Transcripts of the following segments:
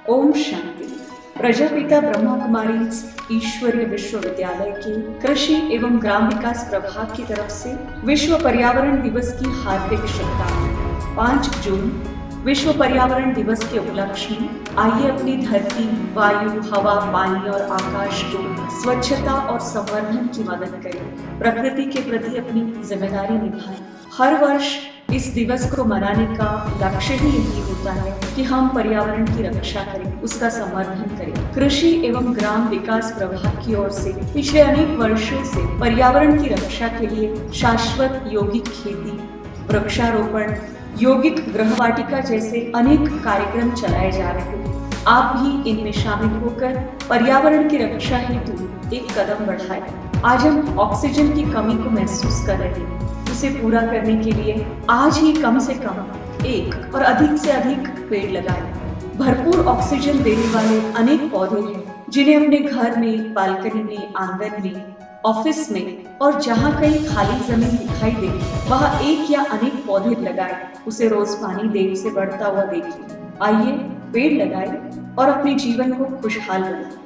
ओम शांति। प्रजापिता ब्रह्मा कुमारी ईश्वरीय विश्वविद्यालय के कृषि एवं ग्राम विकास प्रभाग की तरफ से विश्व पर्यावरण दिवस की हार्दिक शुभकामनाएं। 5 जून विश्व पर्यावरण दिवस के उपलक्ष्य में आइए अपनी धरती, वायु, हवा, पानी और आकाश को स्वच्छता और संवर्धन की मदद करें, प्रकृति के प्रति अपनी जिम्मेदारी निभाएं। हर वर्ष इस दिवस को मनाने का लक्ष्य ही यही होता है कि हम पर्यावरण की रक्षा करें, उसका संवर्धन करें। कृषि एवं ग्राम विकास प्रभाग की ओर से पिछले अनेक वर्षों से पर्यावरण की रक्षा के लिए शाश्वत यौगिक खेती, वृक्षारोपण, यौगिक गृहवाटिका जैसे अनेक कार्यक्रम चलाए जा रहे हैं। आप भी इनमें शामिल होकर पर्यावरण की रक्षा हेतु एक कदम बढ़ाएं। आज हम ऑक्सीजन की कमी को महसूस कर रहे हैं। उसे पूरा करने के लिए आज ही कम से कम 1 और अधिक से अधिक पेड़ लगाएं। भरपूर ऑक्सीजन देने वाले अनेक पौधे हैं जिन्हें अपने घर में, बालकनी में, आंगन में, ऑफिस में और जहाँ कहीं खाली जमीन दिखाई दे वहाँ एक या अनेक पौधे लगाएं। उसे रोज पानी दें, उसे बढ़ता हुआ देखिए। आइए पेड़ लगाएं और अपने जीवन को खुशहाल बनाएं।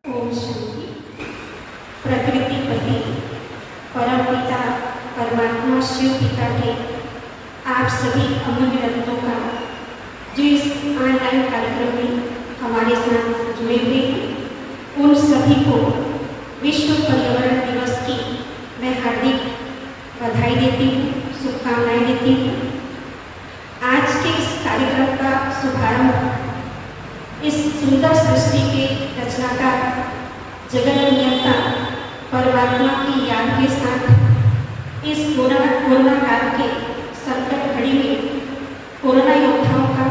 ओम शांति। प्रकृति पति परम पिता परमात्मा शिव पिता के आप सभी अमूल्य रत्नों का जो इस ऑनलाइन कार्यक्रम में हमारे साथ जुड़े हुए हैं, उन सभी को विश्व पर्यावरण दिवस की मैं हार्दिक बधाई देती हूँ, शुभकामनाएं देती हूँ। आज के इस कार्यक्रम का शुभारंभ इस सुंदर सृष्टि के रचनाकार जगत नियंता परमात्मा की याद के साथ इस कोरोना काल के संकट घड़ी में कोरोना योद्धाओं का,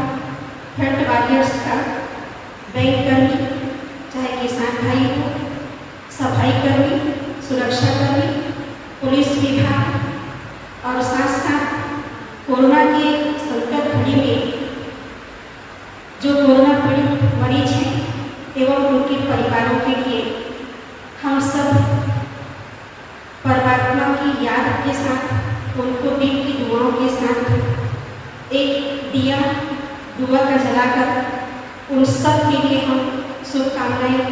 फ्रंट वॉरियर्स का, बैंक कर्मी, चाहे किसान भाई हो, सफाई कर्मी, सुरक्षा कर्मी, पुलिस विभाग और साथ साथ कोरोना के संकट घड़ी में जो कोरोना पीड़ित मरीज हैं एवं उनके परिवारों के लिए हम सब परमात्मा की याद के साथ, उनको दिल की दुआओं के साथ एक दिया दुआ का जलाकर उन सब के लिए हम शुभकामनाएं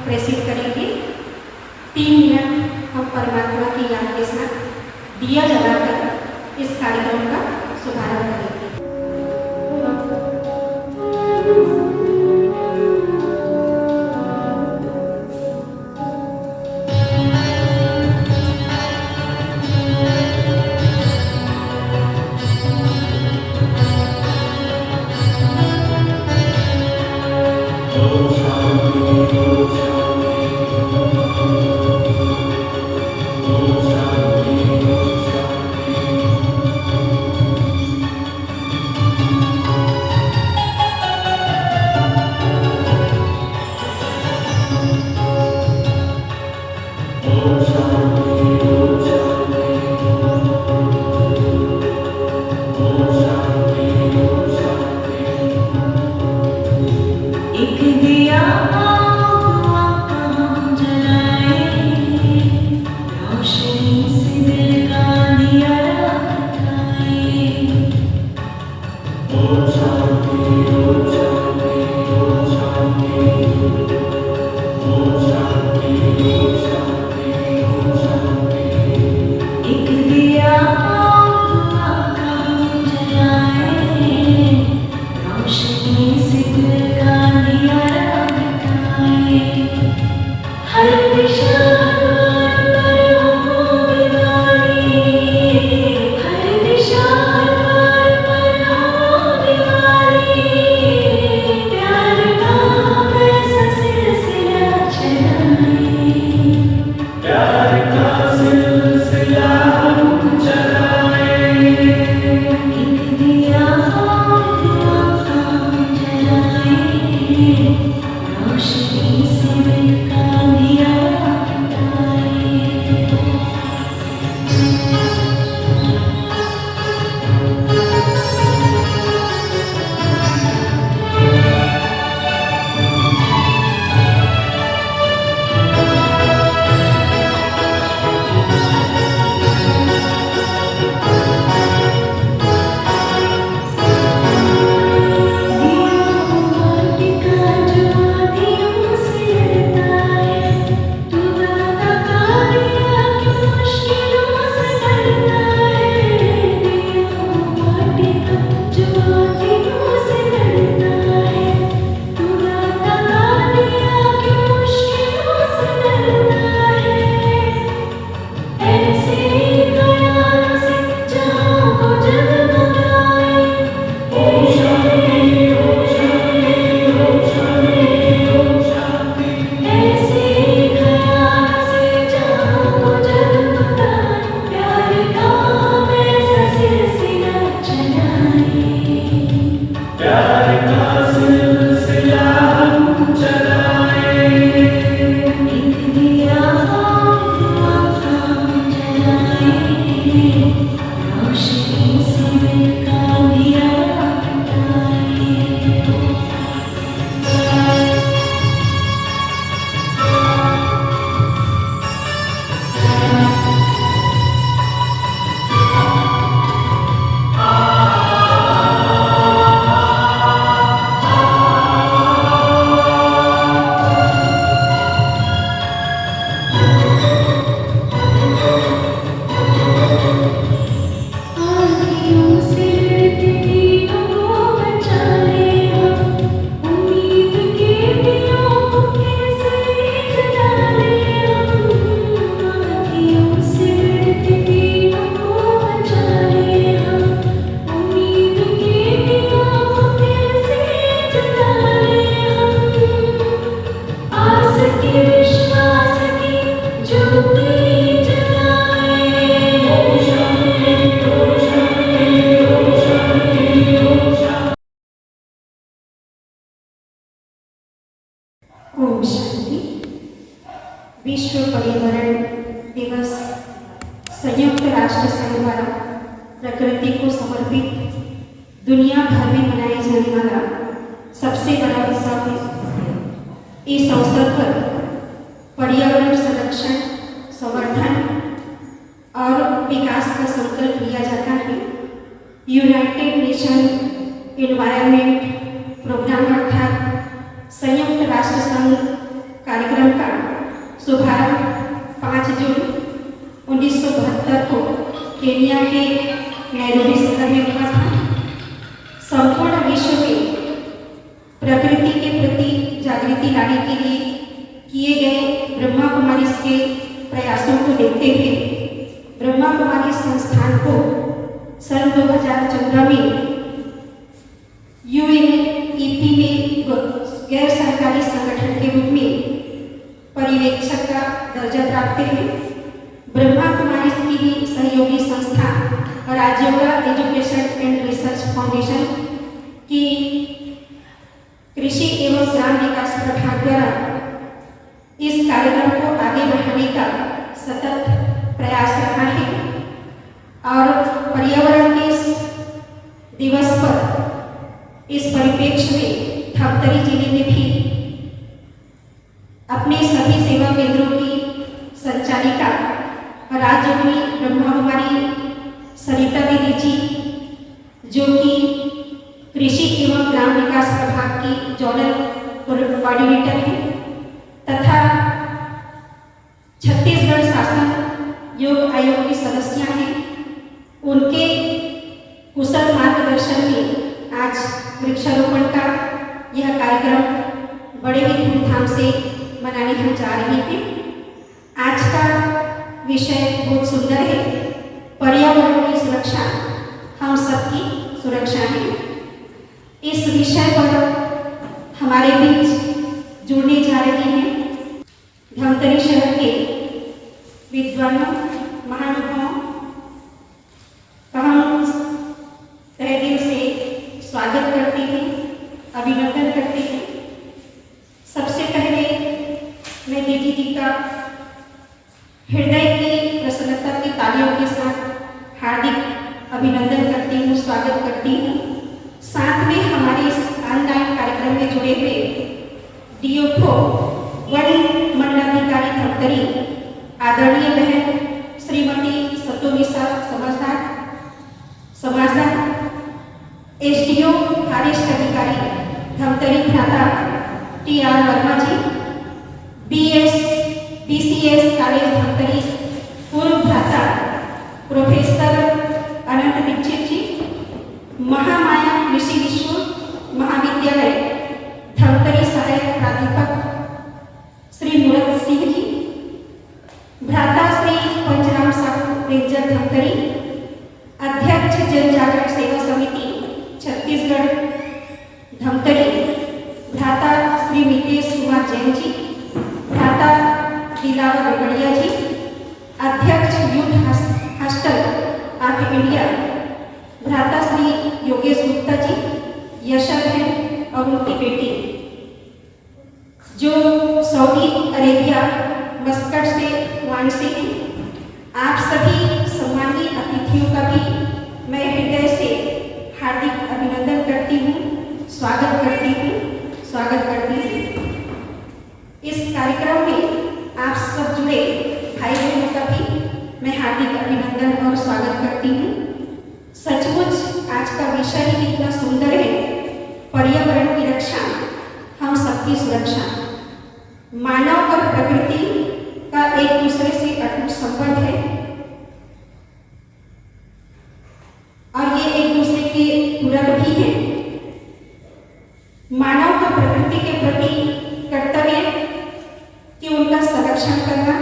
प्रेषित करेंगे। 3 मिनट हम परमात्मा की याद के साथ दिया जलाकर इस कार्यक्रम का शुभारंभ करेंगे। विश्व पर्यावरण दिवस संयुक्त राष्ट्र संघ द्वारा प्रकृति को समर्पित दुनिया भर में मनाया जाने वाला सबसे बड़ा उत्सव है। इस अवसर पर पर्यावरण संरक्षण, संवर्धन और विकास का संकल्प लिया जाता है। यूनाइटेड नेशन एनवायरनमेंट प्रोग्राम अर्थात संयुक्त राष्ट्र संघ कार्यक्रम का शुभारंभ 5 जून 1972 को केनिया के नैरोबी शहर में हुआ था। संपूर्ण विश्व में प्रकृति के प्रति जागृति लाने के लिए किए गए ब्रह्मा कुमारी के प्रयासों को देखते हुए ब्रह्मा कुमारी संस्थान को सन 2014 में यूएनईपी में गैर सरकारी संगठन के रूप में पर्यवेक्षक का दर्जा प्राप्त है। ब्रह्मा कुमारी की ही सहयोगी संस्था Rajyoga education and research foundation की कृषि एवं ग्राम विकास विभाग द्वारा इस कार्यक्रम को आगे बढ़ाने का सतत प्रयास रहा है और पर्यावरण के इस दिवस पर इस परिप्रेक्ष्य में धमतरी जिले में भी अपने सभी सेवा केंद्रों की संचालिका राजयोगिनी ब्रह्मा कुमारी सरिता दीदी जी, जो कि कृषि एवं ग्राम विकास विभाग की जोनल कोऑर्डिनेटर है, तथा छत्तीसगढ़ शासन योग आयोग की सदस्य हैं, उनके कुशल मार्गदर्शन में आज वृक्षारोपण का यह कार्यक्रम बड़े ही धूमधाम से मनाने हम जा रहे हैं। आज का विषय बहुत सुंदर है, पर्यावरण की सुरक्षा हम सबकी सुरक्षा है। इस विषय पर हमारे बीच जुड़ने जा रहे हैं धमतरी शहर के विद्वानों, महानुभावों का हम तहे दिल से स्वागत करते हैं, अभिनंदन करते हैं। सबसे पहले मैं दीदी जी का हृदय की प्रसन्नता की तालियों के साथ हार्दिक अभिनंदन करती हूँ, स्वागत करती हूँ। साथ में हमारे इस ऑनलाइन कार्यक्रम में जुड़े हुए डीओफओ वन मंडलाधिकारी धमतरी आदरणीय बहन श्रीमती सतोनिशा समाजदार, एसडीओ फॉरेस्ट अधिकारी धमतरी भ्राता टीआर वर्मा जी, बीसीएस कॉलेज धमतरी पूर्व भ्राता प्रोफेसर अनंत दीक्षित जी, महामाया कृषि विश्व महाविद्यालय धमतरी सहायक प्राध्यापक श्री मूरत सिंह जी, भ्राता श्री पंचराम साहू रेंजर धमतरी, अध्यक्ष जन जागरण सेवा समिति छत्तीसगढ़ धमतरी, भ्राता श्री मितेश कुमार जैन जी, भ्राता दिलावर रगड़िया जी, अध्यक्ष यूथ हॉस्टल ऑफ इंडिया भ्राता श्री योगेश गुप्ता जी, यशा बहन और उनकी बेटी जो सऊदी अरेबिया मस्कट से वानसी हैं। आप सभी सम्मानीय अतिथियों का भी मैं हृदय से हार्दिक अभिनंदन करती हूँ, स्वागत करती हूँ। इस कार्यक्रम में आप सब जुड़े भाई बहनों का भी मैं हार्दिक अभिनंदन और स्वागत करती हूँ। सचमुच आज का विषय ही इतना सुंदर है, पर्यावरण की रक्षा हम सबकी सुरक्षा। मानव और प्रकृति का एक दूसरे से अटूट संबंध है और ये एक दूसरे के पूरक भी है। मानव का प्रकृति के प्रति कर्तव्य कि उनका संरक्षण करना,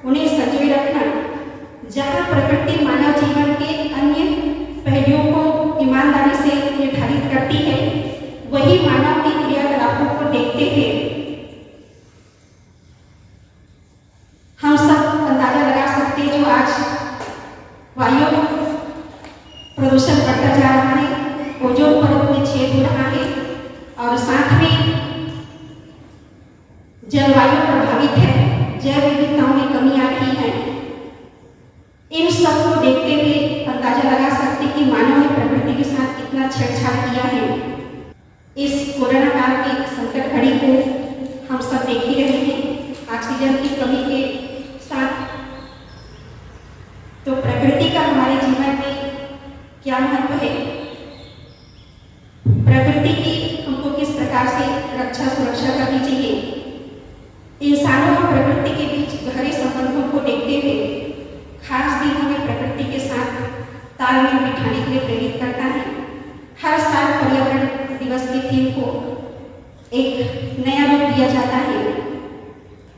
उन्हें संजोए रखना। जहाँ प्रकृति मानव जीवन के अन्य पहलुओं को ईमानदारी से निर्धारित करती है, वही मानव के क्रियाकलापों को देखते हुए हम सब अंदाजा लगा सकते हैं जो आज वायु प्रदूषण बढ़ता जा रहा है, ओजोन परत में छेद हो रहा है और साथ में जलवायु प्रभावित है, जैव विविधताओं में कमी आ रही है, इन सब को देखते हुए अंदाजा लगा सकते कि मानव ने प्रकृति के साथ कितना छेड़छाड़ किया है। इस कोरोना काल की संकट घड़ी को हम सब देख ही रहे हैं, ऑक्सीजन की कमी के साथ। तो प्रकृति का हमारे जीवन में क्या महत्व है, प्रकृति की हमको किस प्रकार से रक्षा सुरक्षा करनी चाहिए, इंसानों और प्रकृति के बीच गहरे संबंधों को देखते हुए खास दिन हमें प्रकृति के साथ तालमेल बिठाने के लिए प्रेरित करता है। हर साल पर्यावरण दिवस की थीम को एक नया रूप दिया जाता है।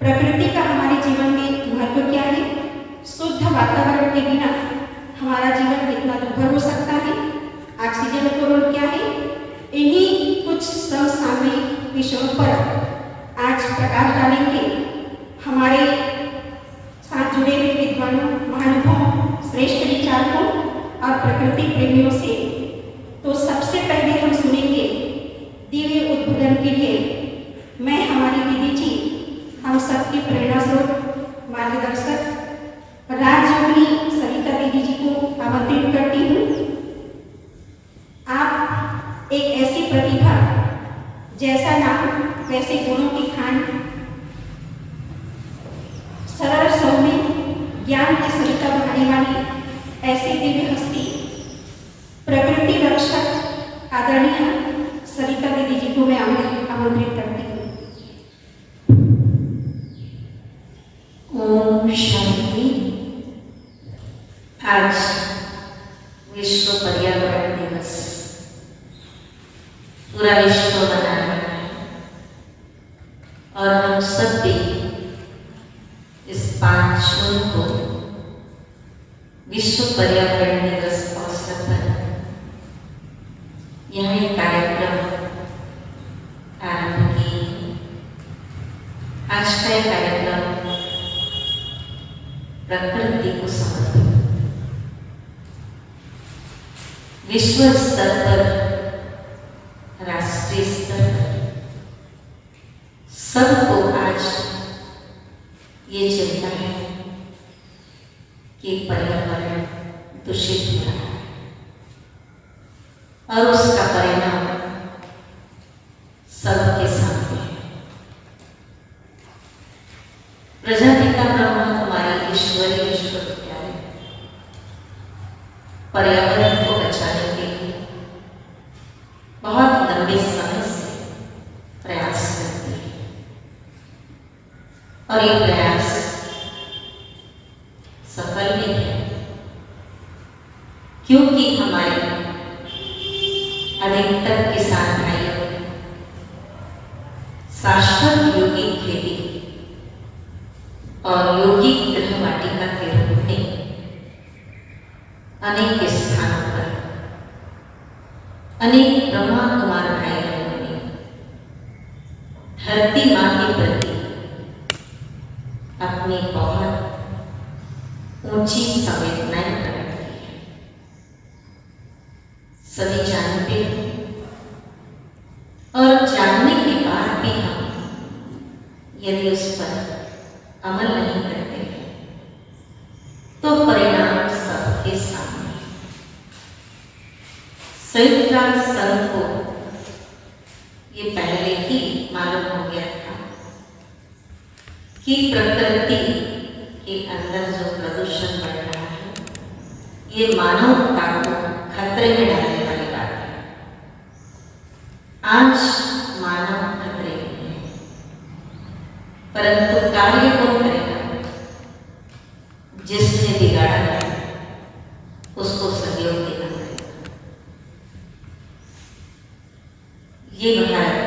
प्रकृति का हमारे जीवन में महत्व क्या है, शुद्ध वातावरण के बिना हमारा जीवन कितना दुर्भर हो सकता है, ऑक्सीजन का रोल क्या है, इन्हीं कुछ समसामयिक विषयों पर आज प्रकाश डालेंगे हमारे साथ जुड़े हुए विद्वानों, महानुभावों, श्रेष्ठ विचारकों और प्रकृति प्रेमियों से। तो सबसे पहले हम सुनेंगे दिव्य उद्बोधन के लिए मैं हमारी दीदी जी, हम सबकी प्रेरणा स्रोत, मार्गदर्शक राजयोगिनी सरिता दीदी जी को आमंत्रित करती हूँ। आप एक ऐसी प्रतिभा, जैसा नाम वैसे गुणों की खान, सरल सौम्य ज्ञान की सरिता बहाने वाली ऐसी दिव्य हस्ती, प्रकृति रक्षक आदरणीय सरिता दीदी जी को मैं आमंत्रित करती हूँ। ओम शांति। आज विश्व पर्यावरण दिवस पूरा विश्व मना रहा है और हम सब भी इस 5 जून को विश्व पर्यावरण दिवस अवसर पर यहाँ एक कार्यक्रम आरंभ किए। आज का ये कार्यक्रम प्रकृति को समर्पित, विश्व स्तर पर, राष्ट्रीय स्तर पर सबको आज ये चिंता है कि पर्यावरण दूषित हो रहा है और उसका परिणाम सबके सामने है। प्रजापिता ब्रह्मा कुमारी ईश्वरीय विश्वविद्यालय पर्यावरण को बचाने के लिए बहुत लंबे समय से प्रयास करती है और ये प्रयास सफल भी है, क्योंकि हमारे अधिकतर किसान भाइयों ने शाश्वत यौगिक खेती और यौगिक गृह वाटिका के रूप में अनेक स्थानों पर अनेक ब्रह्मा कुमार भाई बहनों ने धरती माँ के प्रति अपनी बहुत ऊंची संवेदनाएं प्रकट की है। सभी जानते हैं और जानने के बाद भी हम यदि उस पर अमल नहीं करते हैं तो परिणाम सबके सामने। संयुक्त राष्ट्र संघ को ये पहले ही मालूम हो गया था कि प्रकृति के अंदर जो प्रदूषण बढ़ रहा है ये मानवता को खतरे में डालने वाली बात है। आज मानव खतरे में है, परंतु कार्य कौन करेगा? जिसने बिगाड़ा है उसको सहयोग देना पड़ेगा। ये भारत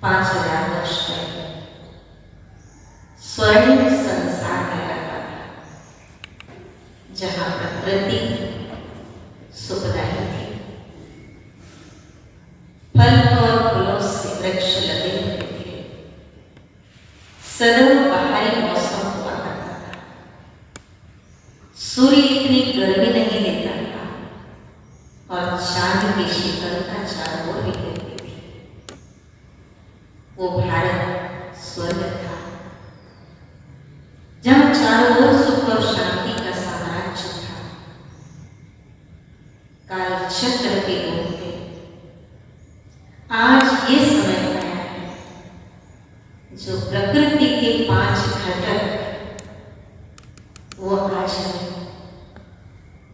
5000 वर्ष पहले स्वर्णिम संसार कहलाता था, जहां प्रकृति सुखदायी थी, फल और फूलों से वृक्ष लगे हुए थे, सदैव बाहरी मौसम हुआ करता था, सूर्य इतनी गर्मी नहीं देता था और चांद की शीतलता चारों ओर बिखेरती थी। वो भारत स्वर्ग था। कालचक्र के रूप में आज ये समय आया है जो प्रकृति के 5 घटक वो आ जाए,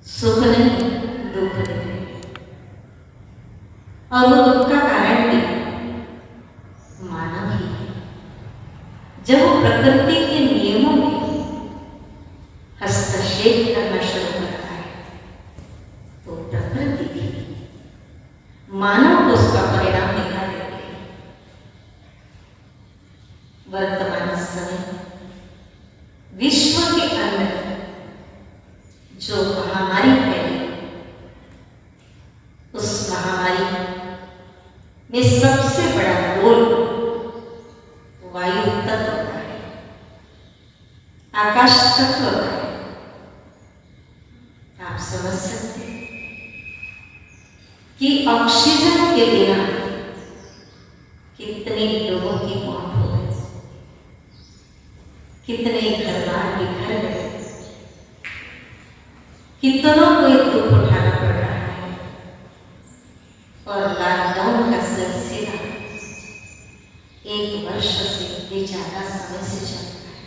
सुख नहीं दुख नहीं, और वो दुख का कारण भी मानव ही है। जब वो प्रकृति के नियमों में हस्तक्षेप करना शुरू करता है तो प्रकृति भी मानव को उसका परिणाम दिखा देती है। वर्तमान समय विश्व के अंदर जो महामारी फैली, उस महामारी में सबसे बड़ा रोल वायु तत्व का है, आकाश तत्व का है। आप समझ सकते हैं कि ऑक्सीजन के बिना कितने लोगों की मौत हो गई, कितने घर-बार बिखर गए, कितनों को एक दुख उठाना पड़ रहा है। और लॉकडाउन का सिलसिला 1 वर्ष से भी ज्यादा समय से चल रहा है।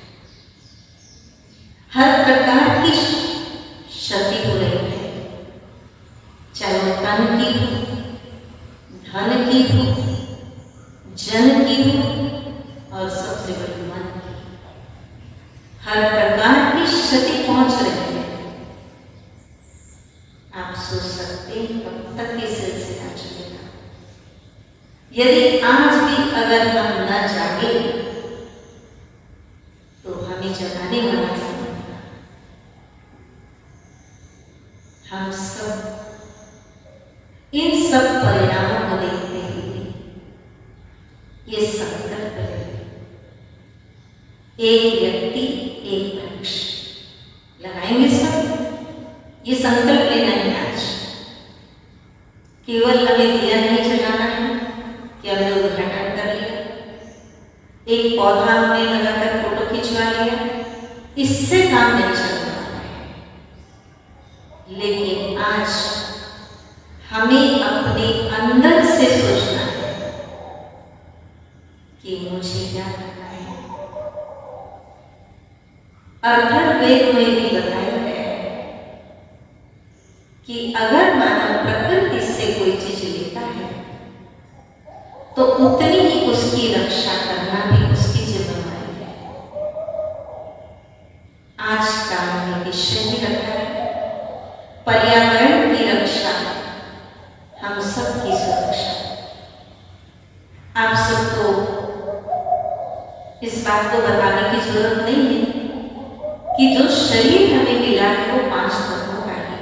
हर प्रकार की क्षति हो रही है, चाहे वो तन की हो, धन की हो, जन की हो, और सबसे बड़ी मन की। हर प्रकार की क्षति पहुंच रही है। आप सोच सकते हैं कब तक ये सिलसिला चलेगा। यदि आज भी अगर हम न जागे तो हमें जगाने वाला नहीं होगा। हम सब इन सब परिणामों को देखते हुए ये संकल्प करें, एक व्यक्ति एक वृक्ष लगाएंगे सब। ये संकल्प लेना है आज। केवल हमें दिया नहीं जलाना है कि हमने उद्घाटन कर लिया, एक पौधा हमने लगाकर फोटो खिंचवा लिया, इससे काम नहीं चल रहा है। लेकिन आज हमें अपने अंदर से सोचना है कि मुझे क्या करना है। अथर्ववेद में भी बताया गया है कि अगर मानव प्रकृति से कोई चीज लेता है तो उतनी ही उसकी रक्षा करना भी उसकी जिम्मेदारी है। आज का हमने विषय भी रखा है पर्यावरण की रक्षा, हम सबकी सुरक्षा। आप सबको इस बात को बताने की जरूरत नहीं है कि जो शरीर हमें मिला है वो 5 तत्वों का है।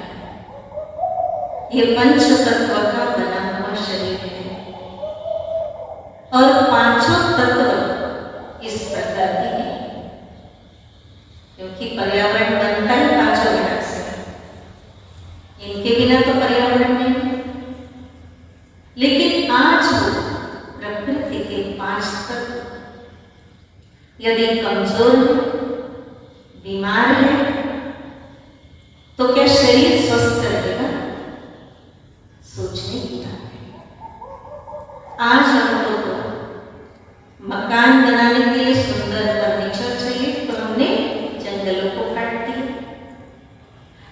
ये पंच तत्व का बना हुआ शरीर है और 5 तत्व इस प्रकृति है, क्योंकि पर्यावरण बनता ही 5 घटक से। इनके बिना तो पर्यावरण नहीं है। लेकिन आज प्रकृति के 5 तत्व यदि कमजोर है, बीमार है, तो क्या शरीर स्वस्थ रहेगा? सोचने की बात है। आज हमको तो मकान बनाने के लिए सुंदर फर्नीचर चाहिए तो हमने जंगलों को काट दिया।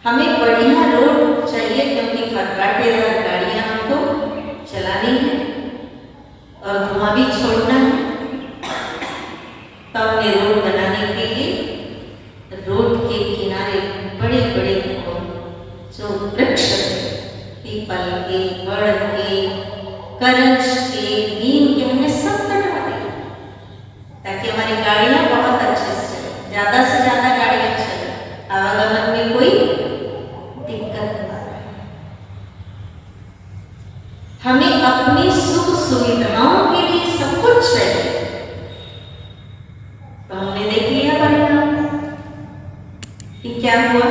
हमें बढ़िया रोड चाहिए क्योंकि फर्राटेदार गाड़ियां हमको चलानी है और धुआं भी छोड़ना है, तो हमने रोड बनाने के लिए रोड के किनारे बड़े बड़े जो वृक्ष पीपल के, बड़ के, करंज के, नीम के हमने सब कटवा दिए ताकि हमारी गाड़ियां बहुत अच्छे से चले, ज्यादा से ज्यादा गाड़ियां चले, आवागमन में कोई दिक्कत ना आए। हमें अपनी सुख सुविधाओं के लिए सब कुछ चाहिए, तो हमने देख लिया परिणाम कि क्या हुआ।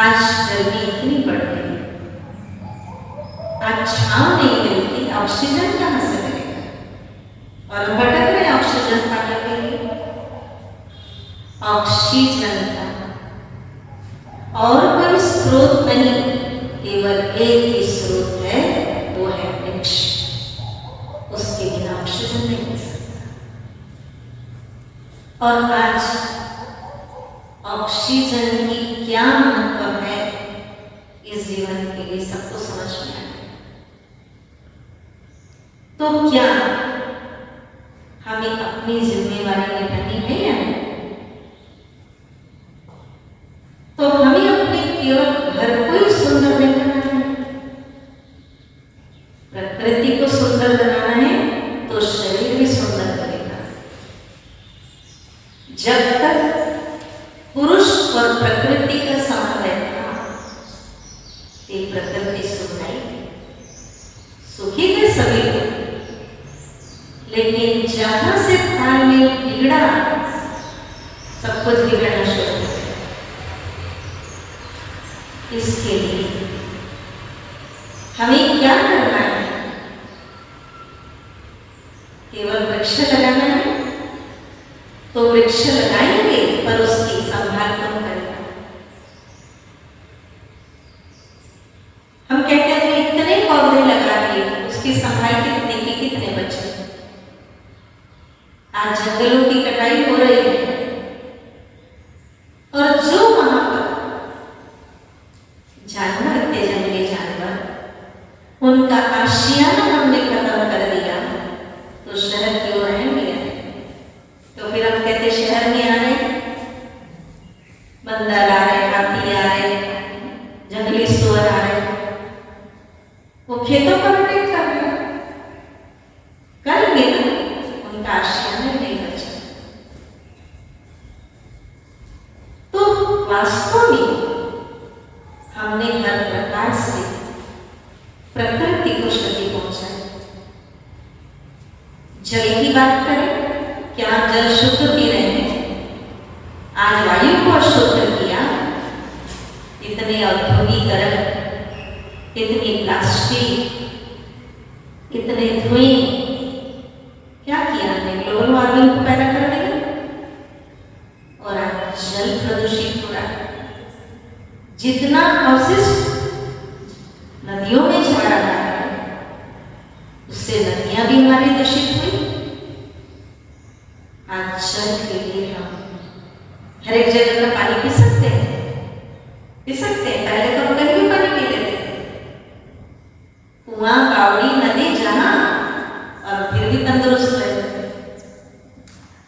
आज गर्मी इतनी बढ़ गई, आज छांव नहीं मिलती, ऑक्सीजन कहां से मिलेगा? और भटक रहे ऑक्सीजन पाने के लिए। ऑक्सीजन का और कोई स्रोत नहीं एक ही स्रोत है, वो है वृक्ष। उसके बिना ऑक्सीजन नहीं मिल सकता। और आज ऑक्सीजन की क्या महत्व है इस जीवन के लिए सबको समझ में आया। तो क्या हमें अपनी जिम्मेवारी निभानी है या नहीं? तो हमें अपने केवल घर को ही सुंदर नहीं बनाना है, प्रकृति को सुंदर बनाना है, तो शरीर भी सुंदर बनेगा। जब तक पुरुष और प्रकृति का समन्वय था, ये प्रकृति सुखाई सुखी थे सभी लोग, लेकिन जहां से तालमेल बिगड़ा, सब कुछ बिगड़ना शुरू हो गया। इसके लिए हमें क्या करना है? केवल वृक्ष लगाना है, तो वृक्ष लगाएंगे पर उसकी संभाल कौन करेगा? हम कहते हैं इतने पौधे लगा दिए, उसकी संभाल कितने की कितने बचे? आज जंगलों की कटाई हो रही है, और जो वहां पर जानवर थे, जंगली जानवर, उनका आशियाना हमने खत्म कर दिया, तो शहर की ओर रहेंगे। तो फिर हम कहते शहर में आ रहे, बंदर आ रहे, हाथी आ रहे, जंगली सुअर आ रहे, वो खेतों पर अटैक कर रहे करेंगे ना, उनका आशियाना नहीं बचा। तो वास्तव में हमने हर प्रकार से प्रकृति को क्षति पहुंचाई। जल की बात करें, क्या जल शुद्ध पी रहे हैं? आज वायु को अशुद्ध किया, इतने औद्योगिकरण, इतनी प्लास्टिक, इतने धुएं, क्या किया हमने? ग्लोबल वार्मिंग को पैदा कर दिया, और आज जल प्रदूषित हो रहा है। जितना अवशिष्ट नदियों में जा रहा है, उससे नदियां भी हमारी दूषित हुई। आज जल के लिए हम हर एक जगह का पानी पी सकते हैं, पी सकते हैं। पहले तो हम कहीं भी पानी पी लेते थे, कुआं, बावड़ी, नदी जहां, और फिर भी तंदुरुस्त रहे।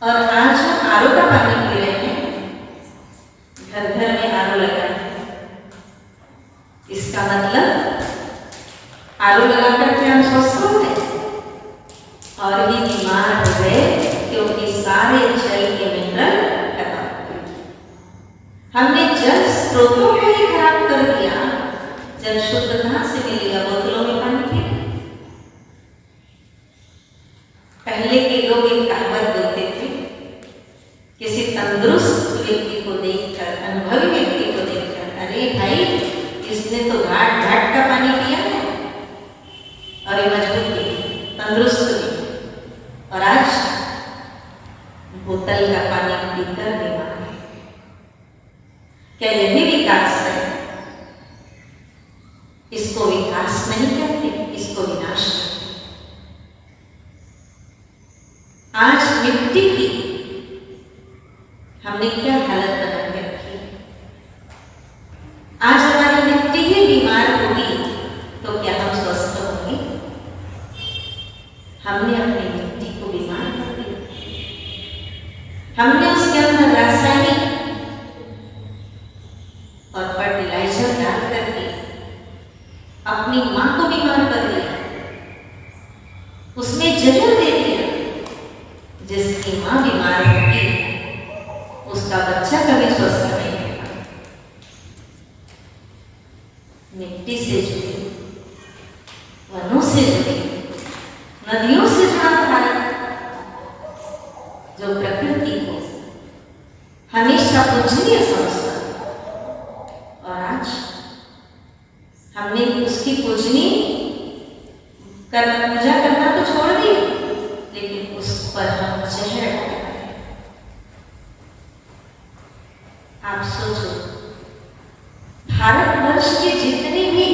और आज हम आरओ का पानी पी रहे हैं, घर घर में आरओ लगा है। इसका मतलब आरओ लगा करके हम स्वस्थ हो गए और ही बीमार हो गए, क्योंकि सारे जल के मिनरल खत्म हो गए। हमने जल स्रोतों को ही खराब कर दिया। जल शुद्ध कहां से मिलेगा? बोतलों में पानी पीना। पहले के लोग एक कहावत बोलते थे, किसी तंदुरुस्त व्यक्ति को देखकर, अनुभवी व्यक्ति को देखकर, अरे भाई इसने तो घाट घाट का पानी पिया है और ये मजबूत भी, तंदुरुस्त भी, और आज बोतल का पानी पीकर बीमार है। क्या यही विकास है? इसको विकास नहीं कहते, इसको विनाश कहते। आज मिट्टी की हमने क्या हालत बना के रखी? आज हमारी मिट्टी ही बीमार होगी, तो क्या हम स्वस्थ होंगे? हमने अपनी मिट्टी को बीमार कर दिया। हमने उसके अंदर रासायनिक और फर्टिलाइजर डाल करके अपनी मां को बीमार कर दिया, उसमें जहर दे दिया। जिसकी मां बीमार होगी, उसका बच्चा कभी स्वस्थ नहीं होगा। मिट्टी से जुड़े, वनों से जुड़े, नदियों से जुड़ा भारत, जो प्रकृति को हमेशा पूजनीय समझता, और आज हमने उसकी पूजनीय पूजा करना तो छोड़ दी, लेकिन उस पर हम जहर डाल रहे हैं। आप सोचो, भारतवर्ष के जितने भी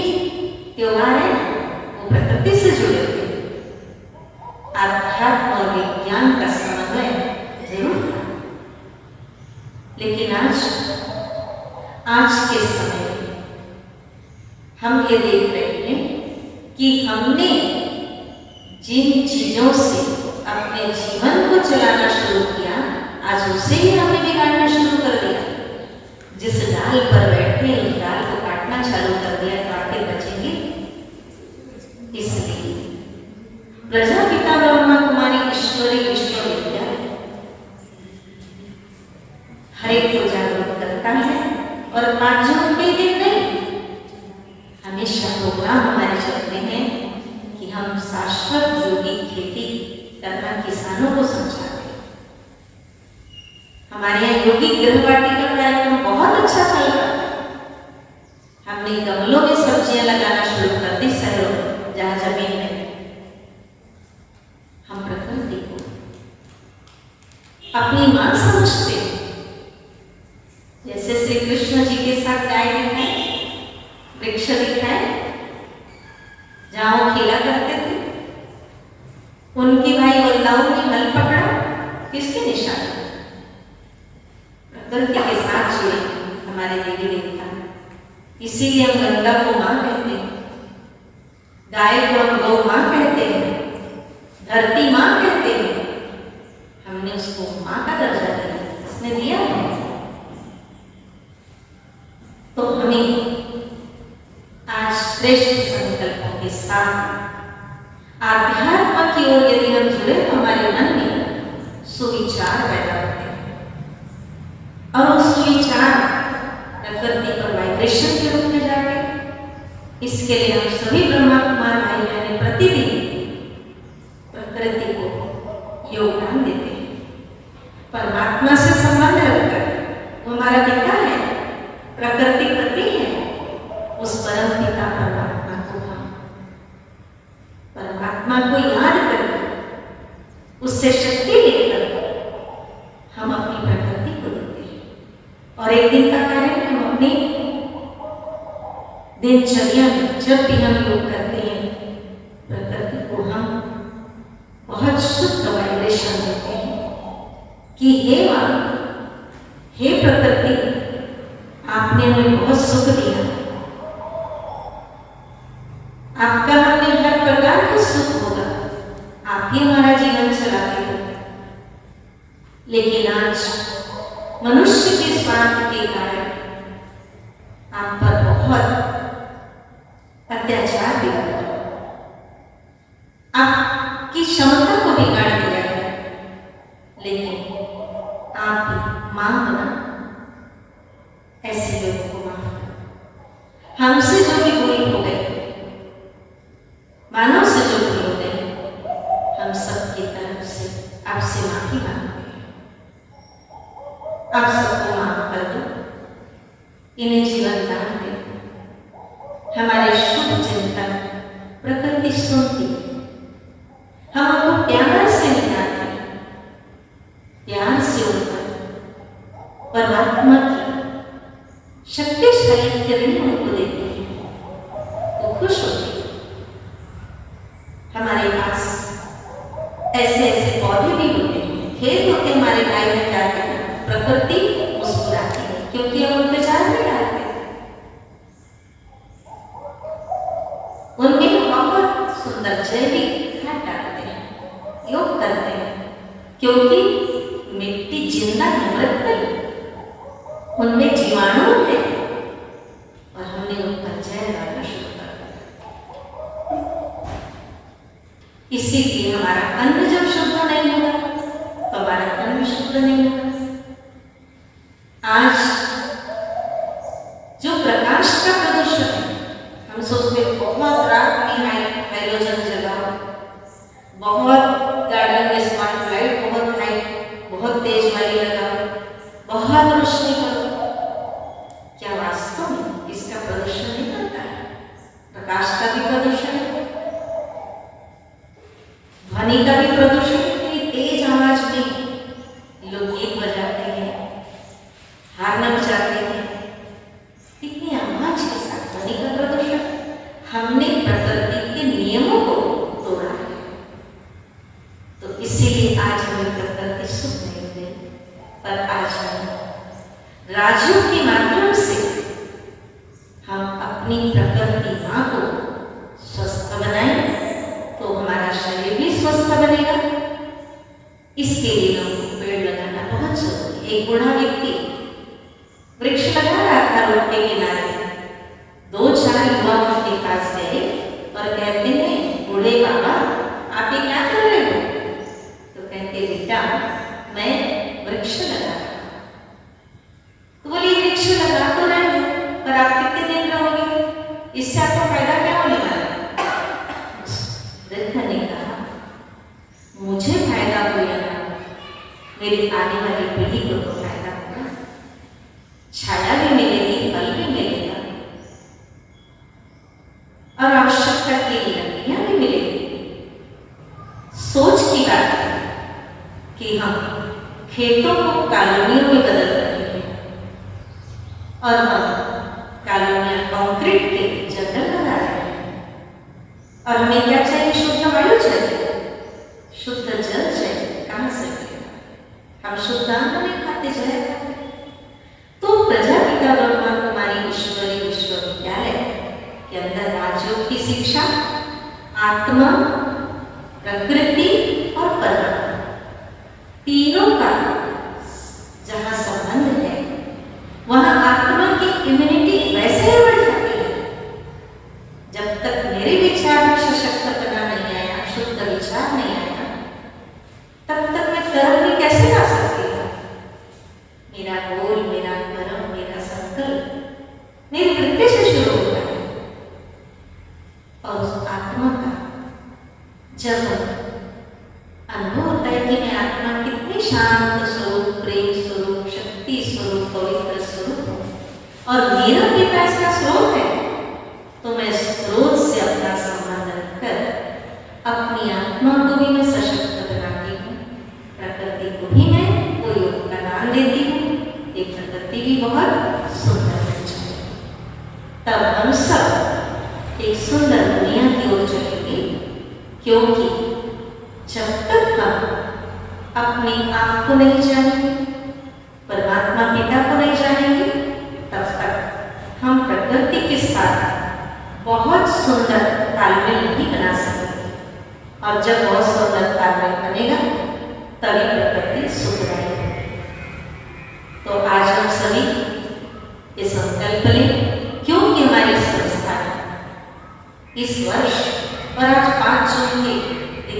आज के समय में हम ये देख रहे हैं कि हमने जिन चीजों से अपने जीवन को चलाना शुरू किया, आज उसे ही हमने बिगाड़ना शुरू कर दिया। जिस डाल पर बैठे उस डाल को काटना चालू कर दिया तो आगे बचेंगे। इसलिए प्रजापिता ब्रह्मा कुमारी ईश्वरी विश्वविद्यालय हर एक को जागरूक करता है और 5 जून के दिन नहीं, हमेशा प्रोग्राम हमारे चलते हैं कि हम शाश्वत योगी खेती करना किसानों को समझाते हैं। हमारे यहाँ योगी गृहवाटिका का कार्यक्रम बहुत अच्छा चल रहा है। हमने गमलों में सब्जियां लगाना शुरू कर दी शहरों में, जहाँ जमीन में। हम प्रकृति को अपनी मां समझते हैं। जैसे श्री कृष्ण जी के साथ गाय दिखाए, वृक्ष दिखाए, जहां वो खेला करते थे। उनकी भाई वल्लभ ने हल पकड़ा, किसके निशान? प्रकृति के साथ जुड़े हमारे देवी देवता। इसीलिए हम गंगा को मां कहते हैं, गाय को हम गौ मां कहते हैं, धरती मां कहते हैं। हमने उसको मां का दर्जा दिया, उसने दिया है। तो हमें आज श्रेष्ठ संकल्पों के साथ आध्यात्म की ओर यदि हम जुड़े तो हमारे मन में सुविचार पैदा होते हैं और वो सुविचार प्रकृति पर वाइब्रेशन के रूप में जाते हैं। इसके लिए हम सभी ब्रह्मा कुमार भाई बहनें प्रतिदिन प्रकृति को योगदान देते हैं। परमात्मा से संबंध रखकर, वो हमारा पिता है, प्रकृति पति है, उस परम पिता परमात्मा को हम परमात्मा को याद कर उससे शक्ति लेकर हम अपनी प्रकृति को देते हैं। और एक दिन का कार्य है, हम अपनी दिनचर्या में जब भी हम योग करते हैं, प्रकृति को हम बहुत शुद्ध वाइब्रेशन देते हैं कि हे मां, हे प्रकृति, आपने हमें बहुत सुख दिया। आपका हमें हर प्रकार का सुख होगा, आप ही हमारा जीवन चलाते हो। लेकिन आज मनुष्य के स्वार्थ के कारण आप पर बहुत अत्याचार हुआ, आपकी क्षमता को बिगाड़ दिया है। लेकिन आप मां बना, ऐसे लोगों को माफ करो। हमसे जो भी भूल हो गई, मानव से जो भूल हो गई, हम सबकी तरफ से आपसे माफी मांगते हैं। आप सबको माफ कर दो, इन्हें जीवन दान दे। हमारे शुभ चिंतन प्रकृति सुनती, हम उनको प्यार से निकालते, प्यार से उनपर परमात्मा की शक्तिशाली किरण उनको देते हैं, वो खुश होते हैं। हमारे पास ऐसे ऐसे पौधे भी होते हैं, खेत होते हैं, हमारे भाई बहन जाते हैं, प्रकृति मुस्कुराती है क्योंकि हम उन पे चार में डालते हैं। उनमें बहुत सुंदर जैविक खाद डालते हैं, योग करते हैं, क्योंकि मिट्टी जिंदा है, मृत नहीं, उनमें जीवाणु है और हमने उन पर जहर डालना शुरू कर दिया। इसीलिए हमारा अन्न जब शुद्ध नहीं होगा तो हमारा तन भी शुद्ध नहीं होगा। आज जो प्रकाश का प्रदूषण है, हम सोचते बहुत रात में हाइड्रोजन जलाओ, बहुत गाड़ियों में स्मार्ट लाइट बहुत हाई बहुत तेज वाली लगाओ, बहुत रोशनी करो। क्या वास्तव में इसका प्रदूषण नहीं करता है? प्रकाश का भी प्रदूषण है, ध्वनि का भी प्रदूषण है। तेज आवाज में लोग गीत बजाते हैं, हारना बजाते हैं, इतनी आवाज के साथ ध्वनि का प्रदूषण। हमने प्रकृति के नियमों को तोड़ा है, तो इसीलिए आज हमें प्रकृति सुख नहीं दे। पर आज हम राज्यों के माध्यम से प्रकृति माँ को स्वस्थ बनाए तो हमारा शरीर भी स्वस्थ बनेगा। इसके लिए हमको पेड़ लगाना बहुत जरूरी है। एक बूढ़ा व्यक्ति वृक्ष लगा रहा था रोड के किनारे। 2-4 युवा उसके पास गए और कहते हैं, बूढ़े बाबा आप ये क्या कर रहे हो? तो कहते, बेटा मैं वृक्ष लगा रहा हूं। तो बोले, वृक्ष लगा तो रहे हो, पर आप कितने दिन रहोगे? इससे आपको फायदा क्या होने वाला है? वृद्ध ने कहा, मुझे फायदा हो या ना, मेरी आने वाली पीढ़ी को तो फायदा होगा। छाया भी मिलेगी, फल भी मिलेगा और आवश्यकता की लकड़ियां भी मिलेगी। सोच की बात है कि हम खेतों को कॉलोनियों में बदल रहे हैं और हम कॉलोनियां कंक्रीट के जंगल बना रहे हैं। और हमें क्या चाहिए? शुद्ध वायु चाहिए, शुद्ध जल चाहिए। कहां से मिलेगा? हम शुद्ध अन्न नहीं खाते, जहर खाते। तो प्रजापिता ब्रह्मा कुमारी ईश्वरी विश्वविद्यालय के अंदर राजयोग की शिक्षा, आत्मा, प्रकृति और परमात्मा तीनों का जहां संबंध है वहां आत्मा की इम्यूनिटी वैसे ही बढ़ जाती है। जब तक मेरे विचार में सशक्तपना नहीं आया, शुद्ध विचार नहीं आया, तब तक मैं कर्म भी कैसे ला सकती हूँ? मेरा गोल, मेरा कर्म, मेरा संकल्प मेरी वृत्ति से शुरू होता है। और उस आत्मा का जब अनुभव होता है कि मैं आत्मा कितनी शांत स्वरूप, प्रेम स्वरूप, शक्ति स्वरूप, पवित्र स्वरूप हूँ और मेरा पिता इसका स्रोत है, तो मैं स्रोत से अपना संबंध रखकर अपनी आत्मा को भी मैं सशक्त बनाती हूँ, प्रकृति को भी मैं कोई योगदान देती हूँ। ये प्रकृति भी बहुत सुंदर बन जाएगी। तब हम सब एक सुंदर दुनिया की ओर चलेंगे, क्योंकि जब तक हम अपने आप को नहीं जानेंगे, परमात्मा पिता को नहीं जानेंगे, तब तक हम प्रकृति के साथ बहुत सुंदर तालमेल नहीं बना सकते। और जब बहुत सुंदर तालमेल बनेगा तभी प्रकृति सुधरेगी। तो आज हम सभी ये संकल्प लें, क्योंकि हमारी संस्था इस वर्ष और आज 5 जून के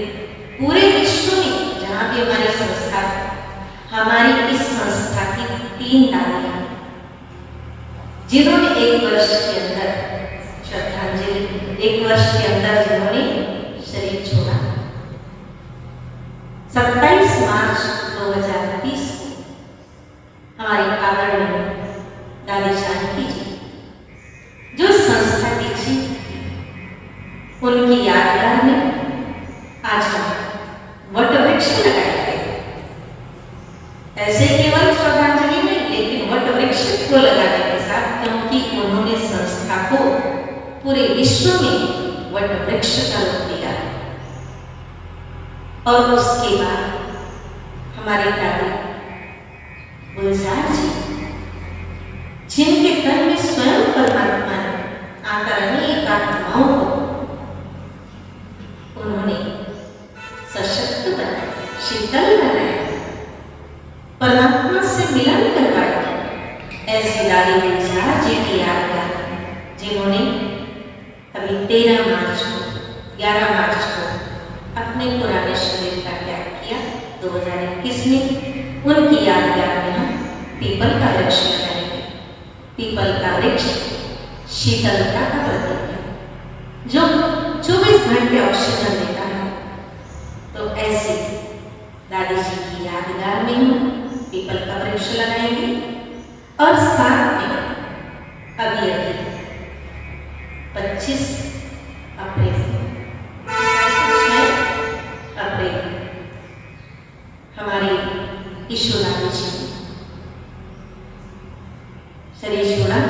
पूरे विश्व में जहाँ भी हमारी संस्था है, हमारी इस संस्था की 3 दादियाँ जिन्होंने 1 वर्ष के अंदर श्रद्धांजलि, 1 वर्ष के अंदर जिन्होंने शरीर छोड़ा। 27 मार्च 2020 को हमारी आदरणीय दादी जानकी जी जो संस्था की थी, उनकी यादगार में आज हम वट वृक्ष लगाए गए। ऐसे केवल श्रद्धांजलि में, लेकिन वट वृक्ष को लगाने के साथ, क्योंकि उन्होंने संस्था को पूरे विश्व में वट वृक्ष का रूप दिया। और उसके बाद हमारे दादी गुलजार जी, जिनके तन में स्वयं परमात्मा ने आकर अनेक आत्माओं को उन्होंने सशक्त बनाया, शीतल बनाया, परमात्मा से मिलन करवाया। ऐसी दादी गुलजार जी की यादगार जिन्होंने अभी 11 मार्च को अपने पुराने शरीर का त्याग किया 2021 में, उनकी यादगार में हम पीपल का वृक्ष लगाएंगे। पीपल का वृक्ष शीतलता का प्रतीक है, जो 24 घंटे ऑक्सीजन देता है। तो ऐसे दादी जी की यादगार में हम पीपल का वृक्ष लगाएंगे। और साथ में अभी 25 अप्रैल हमारी ईश्वर दादी जी शरीर छोड़ा,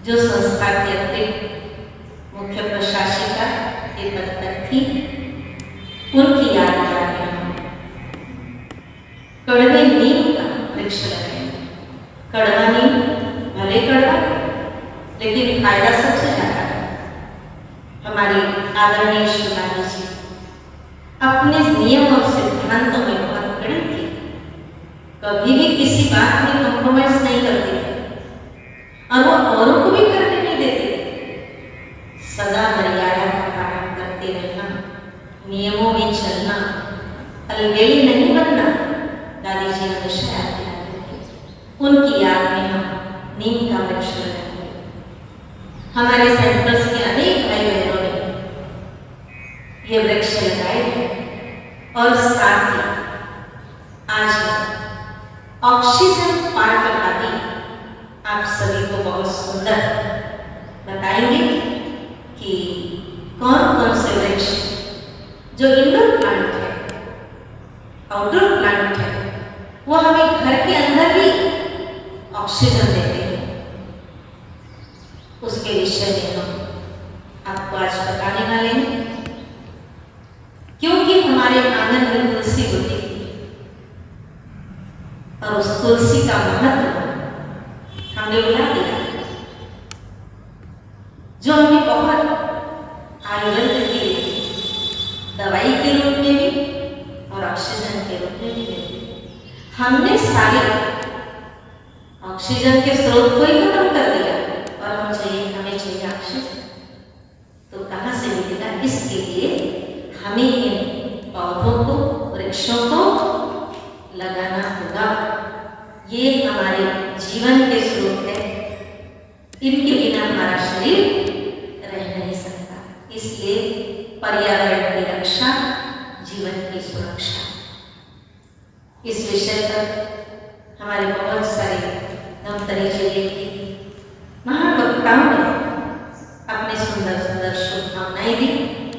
जो संस्था के अतिरिक्त मुख्य प्रशासिका के पद पर थी। उनकी यादगार में हम कड़वे नीम का वृक्ष लगाएंगे। कड़वा नीम भले कड़वा, लेकिन फायदा सबसे ज्यादा हमारी आदरणीय शिवानी जी अपने नियम और सिद्धांतों में बहुत कड़े थे, कभी भी किसी बात में कॉम्प्रोमाइज नहीं करते थे और वो औरों को भी करने नहीं देते थे। सदा मर्यादा का पालन करते रहना, नियमों में चलना, अलबेली नहीं बनना, दादी जी हमेशा याद दिलाते थे। उनकी याद में हम नीम का वृक्ष लगाएंगे। हमारे सेंटर्स के अनेक भाई बहनों ने ये वृक्ष लगाए हैं और साथ ही आज ऑक्सीजन पार्क का भी आप सभी को बहुत सुंदर बताएंगे कि कौन कौन से वृक्ष जो इंडोर प्लांट है, आउटडोर प्लांट है, वो हमें घर के अंदर भी ऑक्सीजन देते हैं, उसके विषय में हम आपको आज बताने वाले हैं। क्योंकि हमारे आंगन में तुलसी होती है और उस तुलसी का महत्व हमने बुला दिया, जो हमें बहुत आयुर्वेद के दवाई के रूप में भी और ऑक्सीजन के रूप में भी देती है। हमने सारे ऑक्सीजन के स्रोत को ही खत्म कर दिया और हमें चाहिए ऑक्सीजन, तो कहाँ से मिलेगा? इसके लिए हमें इन पौधों को, वृक्षों को लगाना होगा। ये हमारे जीवन के स्रोत है, इनके बिना हमारा शरीर रह नहीं सकता। इसलिए पर्यावरण की रक्षा, जीवन की सुरक्षा, इस विषय पर हमारे बहुत सारे धमतरी जिले के महावक्ताओं ने अपने सुंदर सुंदर शुभकामनाएं दी,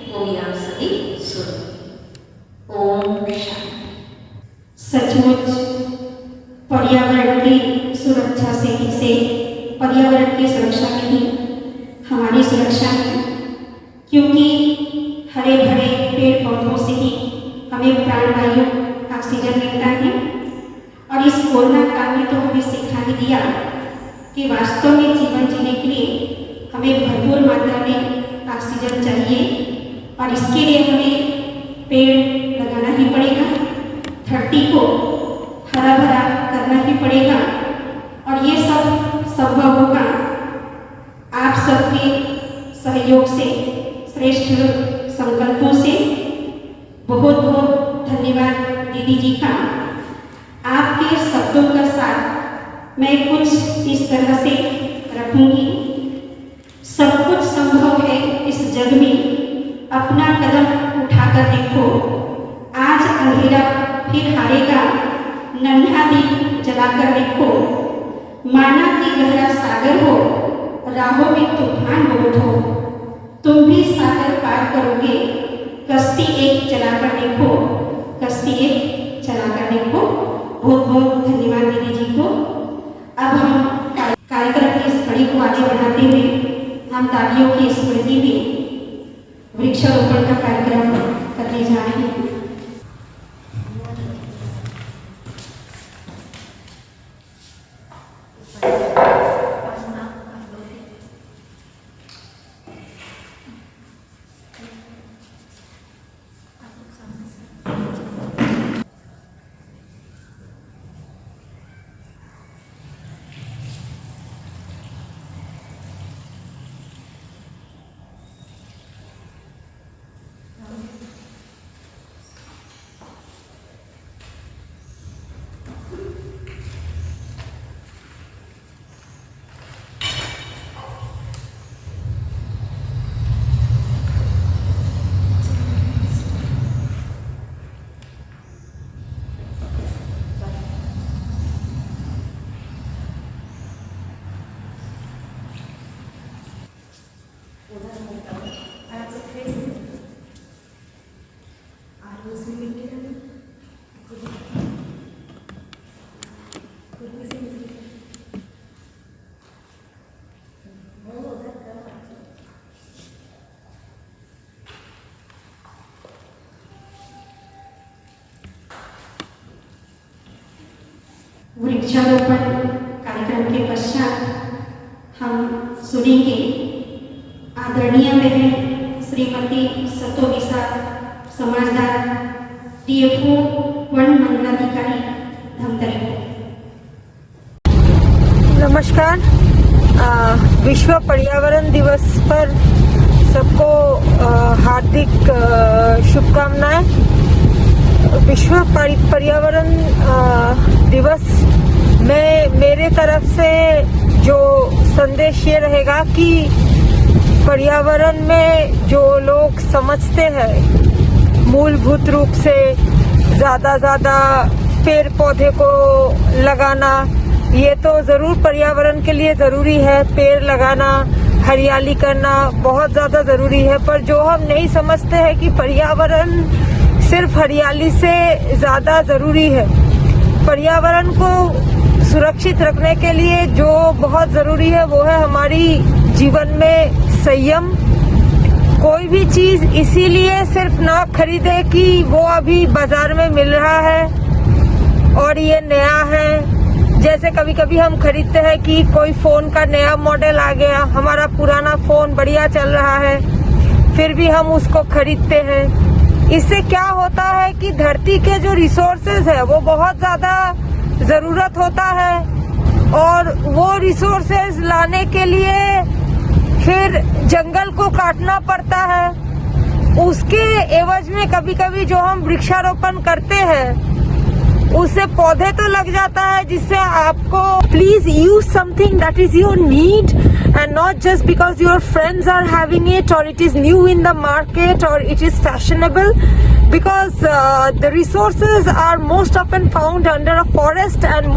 वो भी आप सभी सुनिए। ओम शांति। सचमुच पर्यावरण की सुरक्षा से पर्यावरण की सुरक्षा में ही हमारी सुरक्षा है, क्योंकि हरे भरे पेड़ पौधों से ही हमें प्राणवायु ऑक्सीजन मिलता है। और इस कोरोना काल में तो हमें सिखा ही दिया कि वास्तव में जीवन जीने के लिए हमें भरपूर मात्रा में ऑक्सीजन चाहिए और इसके लिए हमें पेड़ लगाना ही पड़ेगा, धरती को हरा भरा करना ही पड़ेगा। और ये सब संभव होगा आप सबके सहयोग से, श्रेष्ठ संकल्पों से। बहुत बहुत धन्यवाद दीदी जी का। आपके शब्दों का साथ मैं कुछ इस तरह से रखूंगी। सब कुछ संभव है इस जग में, अपना कदम उठाकर देखो। आज अंधेरा फिर हारेगा, नन्हा दीप जलाकर देखो। माना कि गहरा सागर हो, राहों में तूफान बहुत हो, तुम भी सागर पार करोगे। कश्ती एक चलाकर देखो, कश्ती एक चलाकर देखो। बहुत बहुत धन्यवाद दीदी जी को। अब हम कार्यक्रम की इस कड़ी को आगे बढ़ाते हुए हम दादियों की स्मृति में वृक्षारोपण का कार्यक्रम करने जा रहे हैं। वृक्षारोपण कार्यक्रम के पश्चात हम सुनेंगे आदरणीय बहन श्रीमती सतोविसा समाजदार DFO 1 मंडलाधिकारी धमतरी। नमस्कार। विश्व पर्यावरण दिवस पर सबको हार्दिक शुभकामनाएं। विश्व पर्यावरण दिवस में मेरे तरफ से जो संदेश ये रहेगा कि पर्यावरण में जो लोग समझते हैं मूलभूत रूप से ज़्यादा पेड़ पौधे को लगाना, ये तो ज़रूर पर्यावरण के लिए ज़रूरी है। पेड़ लगाना, हरियाली करना बहुत ज़्यादा ज़रूरी है। पर जो हम नहीं समझते हैं कि पर्यावरण सिर्फ हरियाली से ज़्यादा ज़रूरी है। पर्यावरण को सुरक्षित रखने के लिए जो बहुत ज़रूरी है वो है हमारी जीवन में संयम। कोई भी चीज़ इसीलिए सिर्फ ना खरीदे कि वो अभी बाज़ार में मिल रहा है और ये नया है। जैसे कभी कभी हम खरीदते हैं कि कोई फ़ोन का नया मॉडल आ गया, हमारा पुराना फ़ोन बढ़िया चल रहा है, फिर भी हम उसको खरीदते हैं। इससे क्या होता है कि धरती के जो रिसोर्सेज है वो बहुत ज़्यादा ज़रूरत होता है और वो रिसोर्सेज लाने के लिए फिर जंगल को काटना पड़ता है। उसके एवज में कभी कभी जो हम वृक्षारोपण करते हैं उससे पौधे तो लग जाता है, जिससे आपको please use something that is your need and not just because your friends are having it or it is new in the market or it is fashionable, because the resources are most often found under a forest and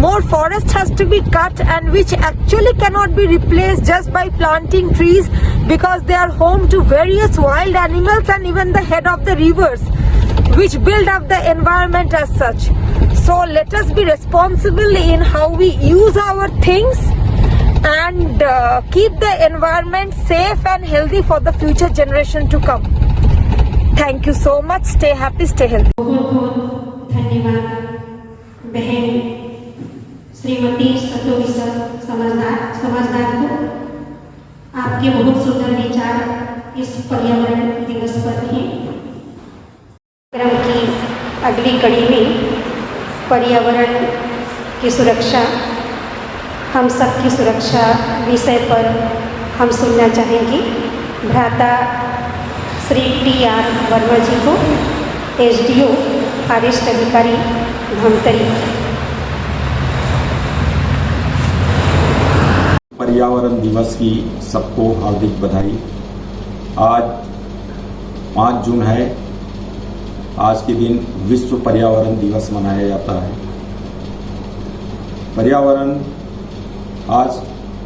more forest has to be cut, and which actually cannot be replaced just by planting trees, because they are home to various wild animals and even the head of the rivers which build up the environment as such. So let us be responsible in how we use our things and keep the environment safe and healthy for the future generation to come. Thank you so much. Stay happy, stay healthy. बहुत बहुत धन्यवाद बहन श्रीमती सतोविसा समाजदार को। आपके बहुत सुंदर विचार इस पर्यावरण दिवस पर हैं। कार्यक्रम की अगली कड़ी में पर्यावरण की सुरक्षा, हम सबकी सुरक्षा विषय पर हम सुनना चाहेंगे भ्राता श्री TR वर्मा जी को, SDO फॉरेस्ट अधिकारी धमतरी। पर्यावरण दिवस की सबको हार्दिक बधाई। आज 5 जून है। आज के दिन विश्व पर्यावरण दिवस मनाया जाता है। पर्यावरण आज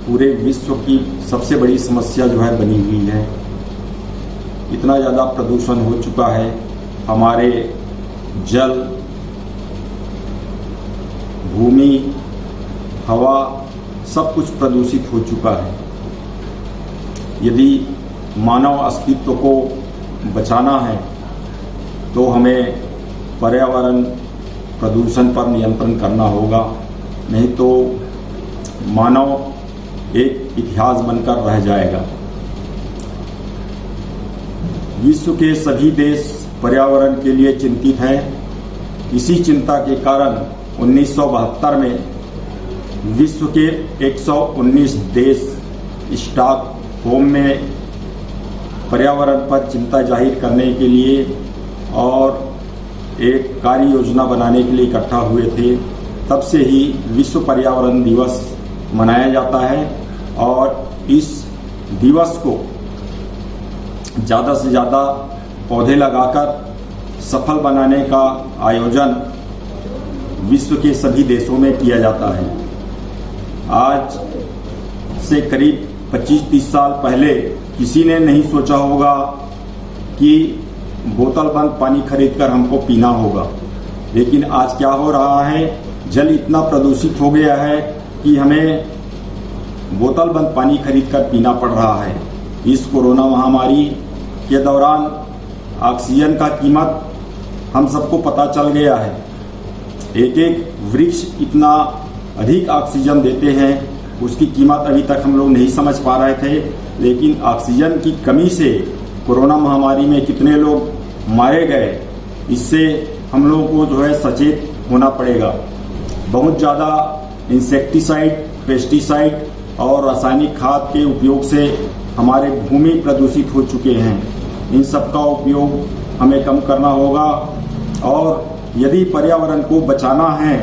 पूरे विश्व की सबसे बड़ी समस्या जो है बनी हुई है। इतना ज़्यादा प्रदूषण हो चुका है, हमारे जल, भूमि, हवा सब कुछ प्रदूषित हो चुका है। यदि मानव अस्तित्व को बचाना है तो हमें पर्यावरण प्रदूषण पर नियंत्रण करना होगा, नहीं तो मानव एक इतिहास बनकर रह जाएगा। विश्व के सभी देश पर्यावरण के लिए चिंतित हैं। इसी चिंता के कारण 1972 में विश्व के 119 देश स्टॉकहोम में पर्यावरण पर चिंता जाहिर करने के लिए और एक कार्य योजना बनाने के लिए इकट्ठा हुए थे। तब से ही विश्व पर्यावरण दिवस मनाया जाता है और इस दिवस को ज़्यादा से ज़्यादा पौधे लगाकर सफल बनाने का आयोजन विश्व के सभी देशों में किया जाता है। आज से करीब 25-30 साल पहले किसी ने नहीं सोचा होगा कि बोतल बंद पानी खरीदकर हमको पीना होगा, लेकिन आज क्या हो रहा है, जल इतना प्रदूषित हो गया है कि हमें बोतल बंद पानी खरीदकर पीना पड़ रहा है। इस कोरोना महामारी के दौरान ऑक्सीजन का कीमत हम सबको पता चल गया है। एक एक वृक्ष इतना अधिक ऑक्सीजन देते हैं उसकी कीमत अभी तक हम लोग नहीं समझ पा रहे थे, लेकिन ऑक्सीजन की कमी से कोरोना महामारी में कितने लोग मारे गए, इससे हम लोगों को जो है सचेत होना पड़ेगा। बहुत ज़्यादा इंसेक्टिसाइड, पेस्टिसाइड और रासायनिक खाद के उपयोग से हमारे भूमि प्रदूषित हो चुके हैं। इन सब का उपयोग हमें कम करना होगा और यदि पर्यावरण को बचाना है,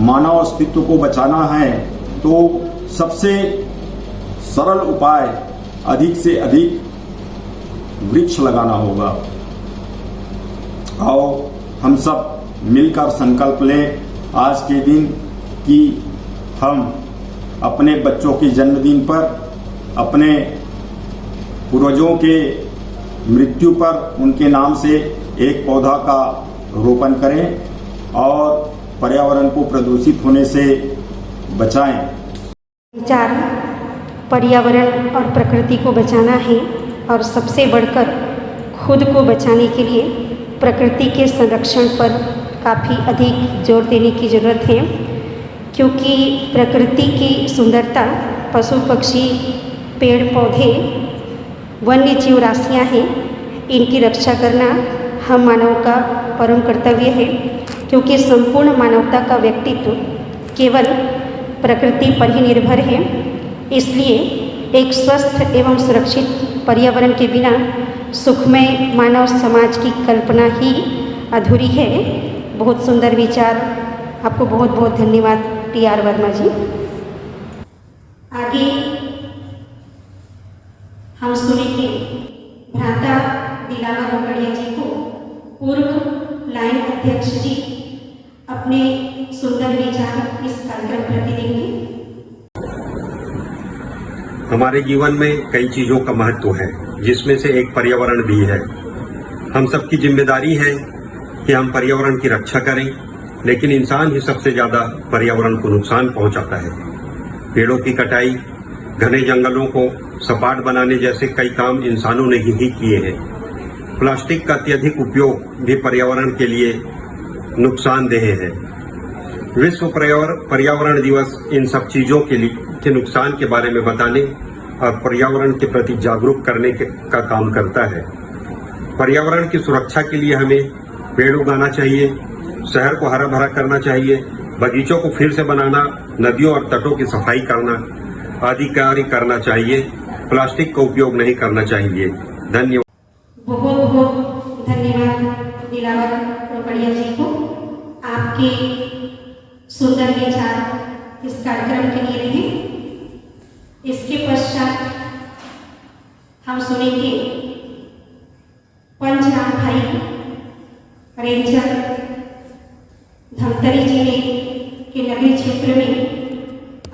मानव अस्तित्व को बचाना है, तो सबसे सरल उपाय अधिक से अधिक वृक्ष लगाना होगा। और हम सब मिलकर संकल्प लें आज के दिन कि हम अपने बच्चों के जन्मदिन पर, अपने पूर्वजों के मृत्यु पर उनके नाम से एक पौधा का रोपण करें और पर्यावरण को प्रदूषित होने से बचाएं। विचार पर्यावरण और प्रकृति को बचाना है और सबसे बढ़कर खुद को बचाने के लिए प्रकृति के संरक्षण पर काफ़ी अधिक जोर देने की ज़रूरत है, क्योंकि प्रकृति की सुंदरता, पशु पक्षी, पेड़ पौधे, वन्य जीव राशियाँ हैं, इनकी रक्षा करना हम मानव का परम कर्तव्य है, क्योंकि संपूर्ण मानवता का व्यक्तित्व केवल प्रकृति पर ही निर्भर है। इसलिए एक स्वस्थ एवं सुरक्षित पर्यावरण के बिना सुखमय मानव समाज की कल्पना ही अधूरी है। बहुत सुंदर विचार, आपको बहुत बहुत धन्यवाद टी.आर. वर्मा जी। आगे हम सुनेंगे भ्राता दिलावर रोकड़िया जी को पूर्व लाइन अध्यक्ष जी अपने सुंदर विचार इस कार्यक्रम प्रति देंगे। हमारे जीवन में कई चीजों का महत्व है, जिसमें से एक पर्यावरण भी है। हम सबकी जिम्मेदारी है कि हम पर्यावरण की रक्षा करें, लेकिन इंसान ही सबसे ज्यादा पर्यावरण को नुकसान पहुंचाता है। पेड़ों की कटाई, घने जंगलों को सपाट बनाने जैसे कई काम इंसानों ने ही किए हैं। प्लास्टिक का अत्यधिक उपयोग भी पर्यावरण के लिए नुकसानदेह है। विश्व पर्यावरण दिवस इन सब चीजों के नुकसान के बारे में बताने और पर्यावरण के प्रति जागरूक करने का काम करता है। पर्यावरण की सुरक्षा के लिए हमें पेड़ उगाना चाहिए, शहर को हरा भरा करना चाहिए, बगीचों को फिर से बनाना, नदियों और तटों की सफाई करना आदि कार्य करना चाहिए। प्लास्टिक का उपयोग नहीं करना चाहिए। धन्यवाद। बहुत बहुत धन्यवाद दिलावर रोकड़िया जी को, आपके सुंदर विचार इस कार्यक्रम के लिए रहे। इसके पश्चात हम सुनेंगे पंचराम भाई रेंजर धमतरी जिले के नगरीय क्षेत्र में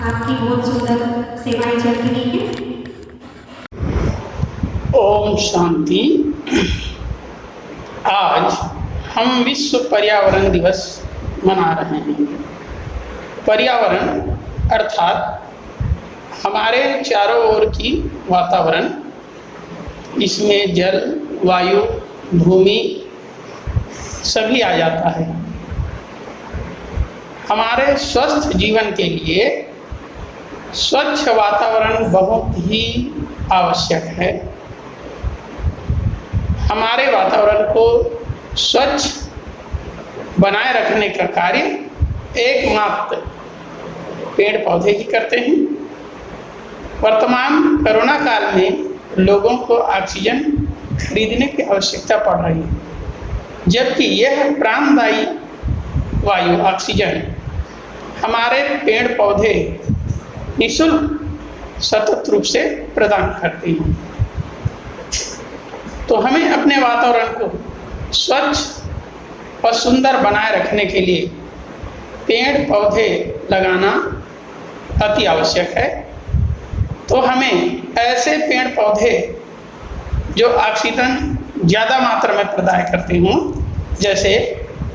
आपकी बहुत सुंदर सेवाएं चल रही है। ओम शांति। आज हम विश्व पर्यावरण दिवस मना रहे हैं। पर्यावरण अर्थात हमारे चारों ओर की वातावरण, इसमें जल, वायु, भूमि सभी आ जाता है। हमारे स्वस्थ जीवन के लिए स्वच्छ वातावरण बहुत ही आवश्यक है। हमारे वातावरण को स्वच्छ बनाए रखने का कार्य एकमात्र पेड़ पौधे ही करते हैं। वर्तमान कोरोना काल में लोगों को ऑक्सीजन खरीदने की आवश्यकता पड़ रही है, जबकि यह प्राणदायी वायु ऑक्सीजन हमारे पेड़ पौधे निःशुल्क सतत रूप से प्रदान करते हैं। तो हमें अपने वातावरण को स्वच्छ और सुंदर बनाए रखने के लिए पेड़ पौधे लगाना अति आवश्यक है। तो हमें ऐसे पेड़ पौधे जो ऑक्सीजन ज़्यादा मात्रा में प्रदान करते हों, जैसे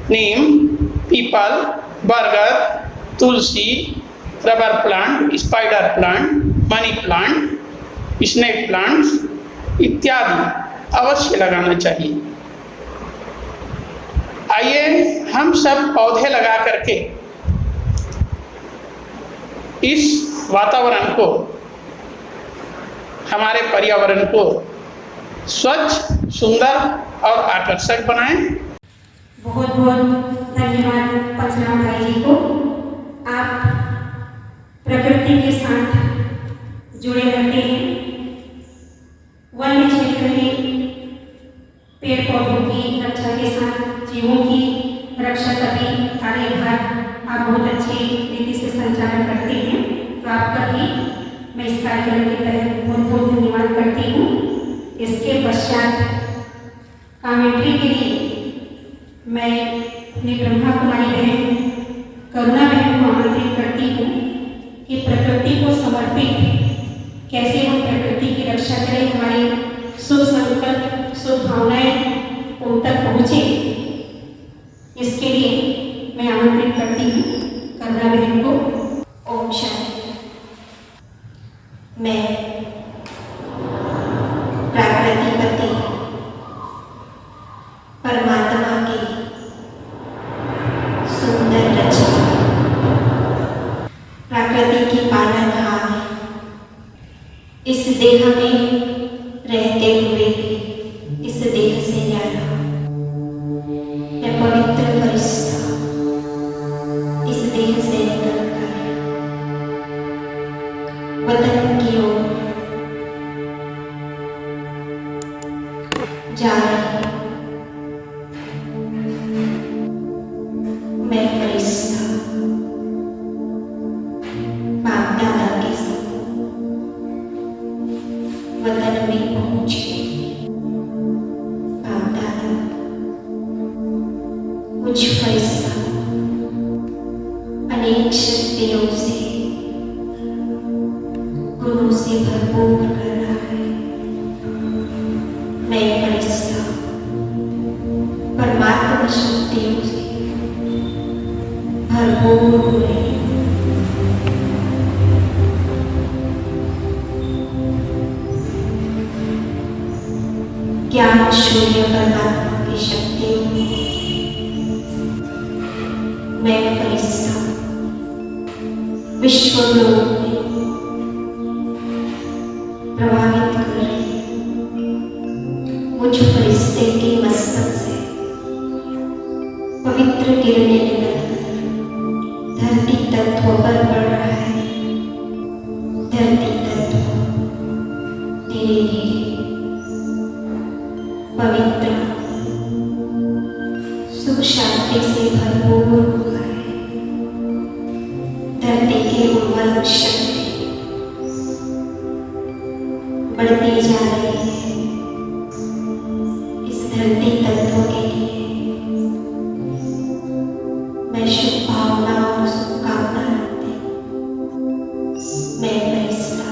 नीम, पीपल, बरगद, तुलसी, rubber plant, spider plant, money plant, snake plants इत्यादि अवश्य लगाना चाहिए। आइए हम सब पौधे लगा करके इस वातावरण को, हमारे पर्यावरण को स्वच्छ, सुंदर और आकर्षक बनाएं। बहुत बहुत धन्यवाद परशुराम भाई जी को। आप प्रकृति के साथ जुड़े रहते हैं। वन्य क्षेत्र में पेड़ पौधों की रक्षा के साथ जीवों की रक्षा का भी कार्यभार आप बहुत अच्छी रीति से संचालन करते हैं। तो आपका भी मैं इस कार्यक्रम के तहत बहुत बहुत धन्यवाद करती हूँ। इसके पश्चात कमेंट्री के लिए मैं अपनी ब्रह्मा कुमारी बहन करुणा बहन को आमंत्रित करती हूँ कि प्रकृति को समर्पित कैसे हम प्रकृति की रक्षा करें, हमारी शुभ संकल्प, शुभ भावनाएं उन तक पहुँचे, इसके लिए मैं आमंत्रित करती हूँ करुणा बहन को। ओम शांति। मैं प्रकृतिपति परमात्मा की सुंदर रचना, प्रकृति की पालनहार, इस देह में रहते हुए इस देह से जाना, मैं पवित्र फरिश्ता इस देह से निकलकर वतन की ओर जा रही। मैं फरिश्ता बाप दादा के संग वतन में पहुंच गई। बाप दादा कुछ फरिश्ता अनेक शक्तियों से गुरु से भरपूर कर रहा है। मैं फरिश्ता परमात्मा शक्तियों से भरपूर हो रही हूँ। ज्ञान शून्य परमात्मा की शक्तियों में मैं फरिश्ता विश्व लोक में प्रभावित कर रही हूँ। मुझ फरिश्ते के मस्तक से पवित्र किरणें निकलकर धरती तत्व पर पड़ रहा है। धरती तत्व धीरे धीरे पवित्र सुख शांति से भरपूर हुआ है। धरती की उर्वरक शक्ति बढ़ती जा रही है। इस धरती तत्व के लिए मैं शुभ भावना और शुभकामना रखती हूँ। मैं फरिश्ता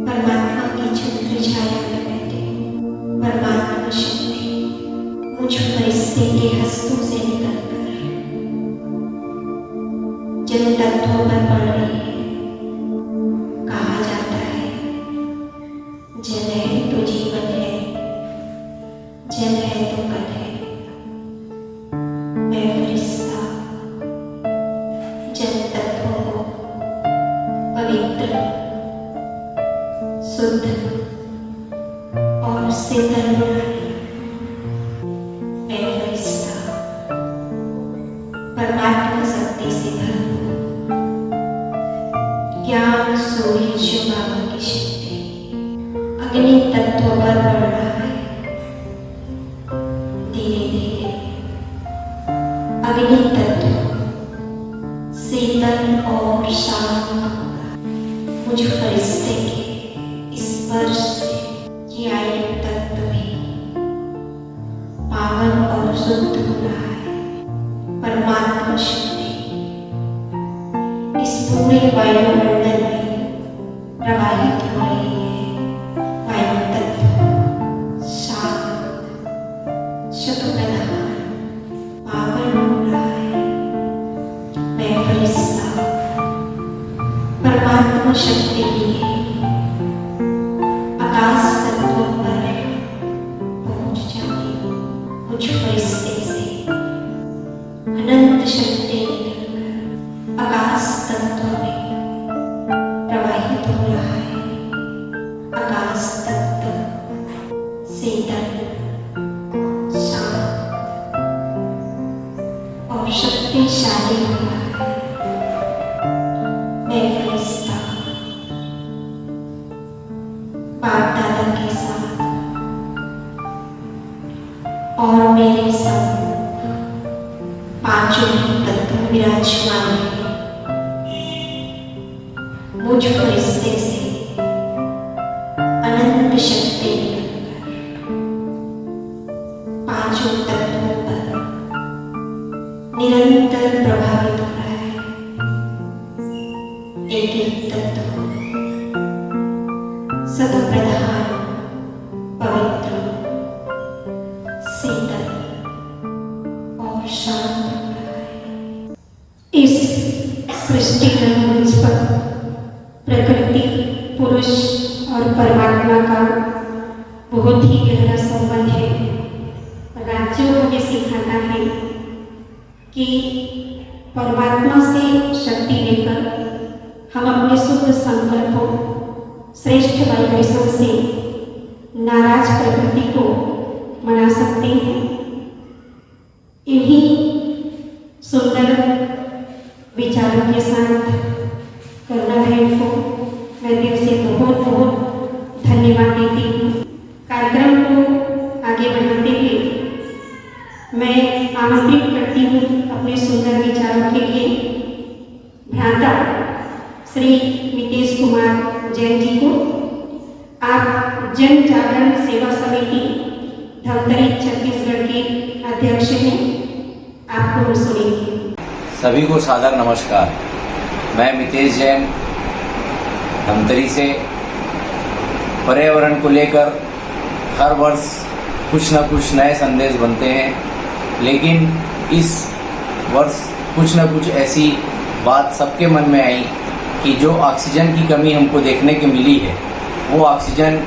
परमात्मा की छत्र छाया में बैठे परमात्मा शक्ति मुझ फरिश्ते के हस्तों से निकलकर जल तत्वों पर पड़ रही है। कहा जाता है जल है तो जीवन है, जल है तो कल है। मैं फरिश्ता जल तत्वों को पवित्र, शुद्ध और शीतल बना रही हूँ। मैं फरिश्ता परमात्मा शक्ति से भरपूर ज्ञान सूर्य शिव बाबा की शक्ति अग्नि तत्व पर बढ़ रहा है। धीरे धीरे अग्नि तत्व शीतल और शांत होगा। मुझ फरिश्ते के स्पर्श से ये आयु तत्व भी पावन और शुद्ध हो रहा है। परमात्मा शक्ति इस पूरे वायुमंडल में प्रवाहित हो रही है। वायु तत्व शांत, शुद्ध, पावन हो रहा है। मैं फरिश्ता परमात्मा शक्ति लिए आकाश तत्व पर पहुंच जाती हूँ। कुछ फरिश्ते से अनंत शक्ति निकलकर आकाश तत्व बाप दादा के साथ और मेरे संग पांचों ही तत्व विराजमान हैं। मुझ फरिश्ते से अनंत शक्ति पांचों तत्वों पर निरंतर प्रभावित हो रहा है। एक एक तत्व सतप्रधान, पवित्र, शीतल और शांत हो रहा है। इस सृष्टि रंगमंच पर प्रकृति, पुरुष और परमात्मा का बहुत ही गहरा संबंध है। राज्यों हमें सिखाता है कि परमात्मा से शक्ति लेकर हम अपने शुभ संकल्पों, श्रेष्ठ वाइब्रेशन से नाराज प्रकृति को मना सकते हैं। इन्हीं सुंदर विचारों के साथ कर्नल हेड को मैं दिल से बहुत बहुत धन्यवाद देती हूँ। कार्यक्रम को आगे बढ़ाते हुए मैं आमंत्रित करती हूँ अपने सुंदर विचारों के लिए भ्राता श्री मितेश कुमार जैन जी को। आप जन जागरण सेवा समिति धमतरी छत्तीसगढ़ के अध्यक्ष हैं। आपको सुनेंगे। सभी को सादर नमस्कार। मैं मितेश जैन धमतरी से पर्यावरण को लेकर हर वर्ष कुछ न कुछ नए संदेश बनते हैं, लेकिन इस वर्ष कुछ न कुछ ऐसी बात सबके मन में आई कि जो ऑक्सीजन की कमी हमको देखने को मिली है, वो ऑक्सीजन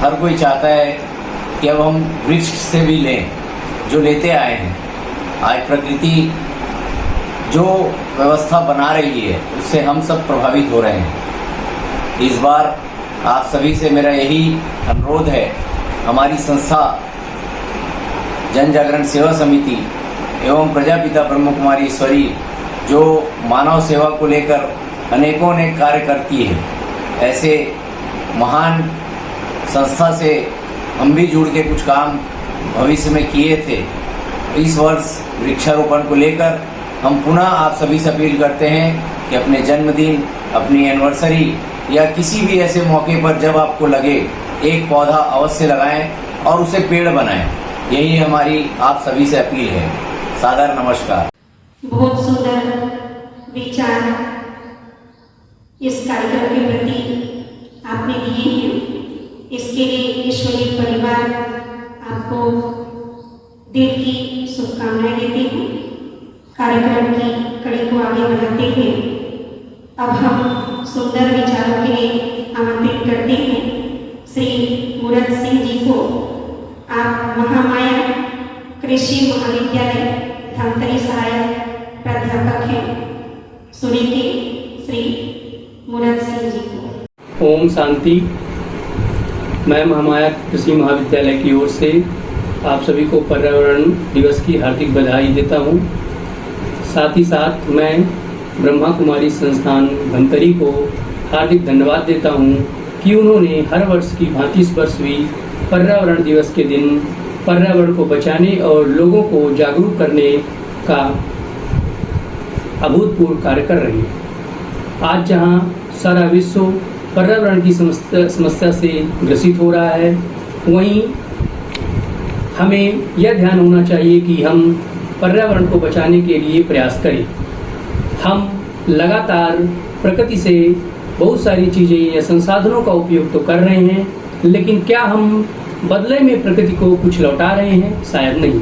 हर कोई चाहता है कि अब हम वृक्ष से भी लें, जो लेते आए हैं। आज प्रकृति जो व्यवस्था बना रही है उससे हम सब प्रभावित हो रहे हैं। इस बार आप सभी से मेरा यही अनुरोध है, हमारी संस्था जन जागरण सेवा समिति एवं प्रजापिता ब्रह्म कुमारी ईश्वरी जो मानव सेवा को लेकर अनेकों अनेक कार्य करती है, ऐसे महान संस्था से हम भी जुड़ के कुछ काम भविष्य में किए थे। इस वर्ष वृक्षारोपण को लेकर हम पुनः आप सभी से अपील करते हैं कि अपने जन्मदिन, अपनी एनिवर्सरी या किसी भी ऐसे मौके पर जब आपको लगे, एक पौधा अवश्य लगाएं और उसे पेड़ बनाएं। यही हमारी आप सभी से अपील है। सादर नमस्कार। बहुत सुंदर विचार इस कार्यक्रम के प्रति आपने दिए हैं। इसके लिए ईश्वरीय परिवार आपको दिल की शुभकामनाएं देती हूँ। कार्यक्रम की कड़ी को आगे बढ़ाते हुए अब हम सुंदर विचारों के लिए आमंत्रित करते हैं श्री मूरत सिंह जी को। आप महामाया कृषि महाविद्यालय धमतरी सहायक प्राध्यापक हैं। सुनेंगे श्री मूरत सिंह जी को। ओम शांति। मैं महामाया कृषि महाविद्यालय की ओर से आप सभी को पर्यावरण दिवस की हार्दिक बधाई देता हूँ। साथ ही साथ मैं ब्रह्मा कुमारी संस्थान धमतरी को हार्दिक धन्यवाद देता हूँ कि उन्होंने हर वर्ष की भांति इस वर्ष भी पर्यावरण दिवस के दिन पर्यावरण को बचाने और लोगों को जागरूक करने का अभूतपूर्व कार्य कर रही है। आज जहाँ सारा विश्व पर्यावरण की समस्या से ग्रसित हो रहा है, वहीं हमें यह ध्यान होना चाहिए कि हम पर्यावरण को बचाने के लिए प्रयास करें। हम लगातार प्रकृति से बहुत सारी चीज़ें या संसाधनों का उपयोग तो कर रहे हैं, लेकिन क्या हम बदले में प्रकृति को कुछ लौटा रहे हैं? शायद नहीं।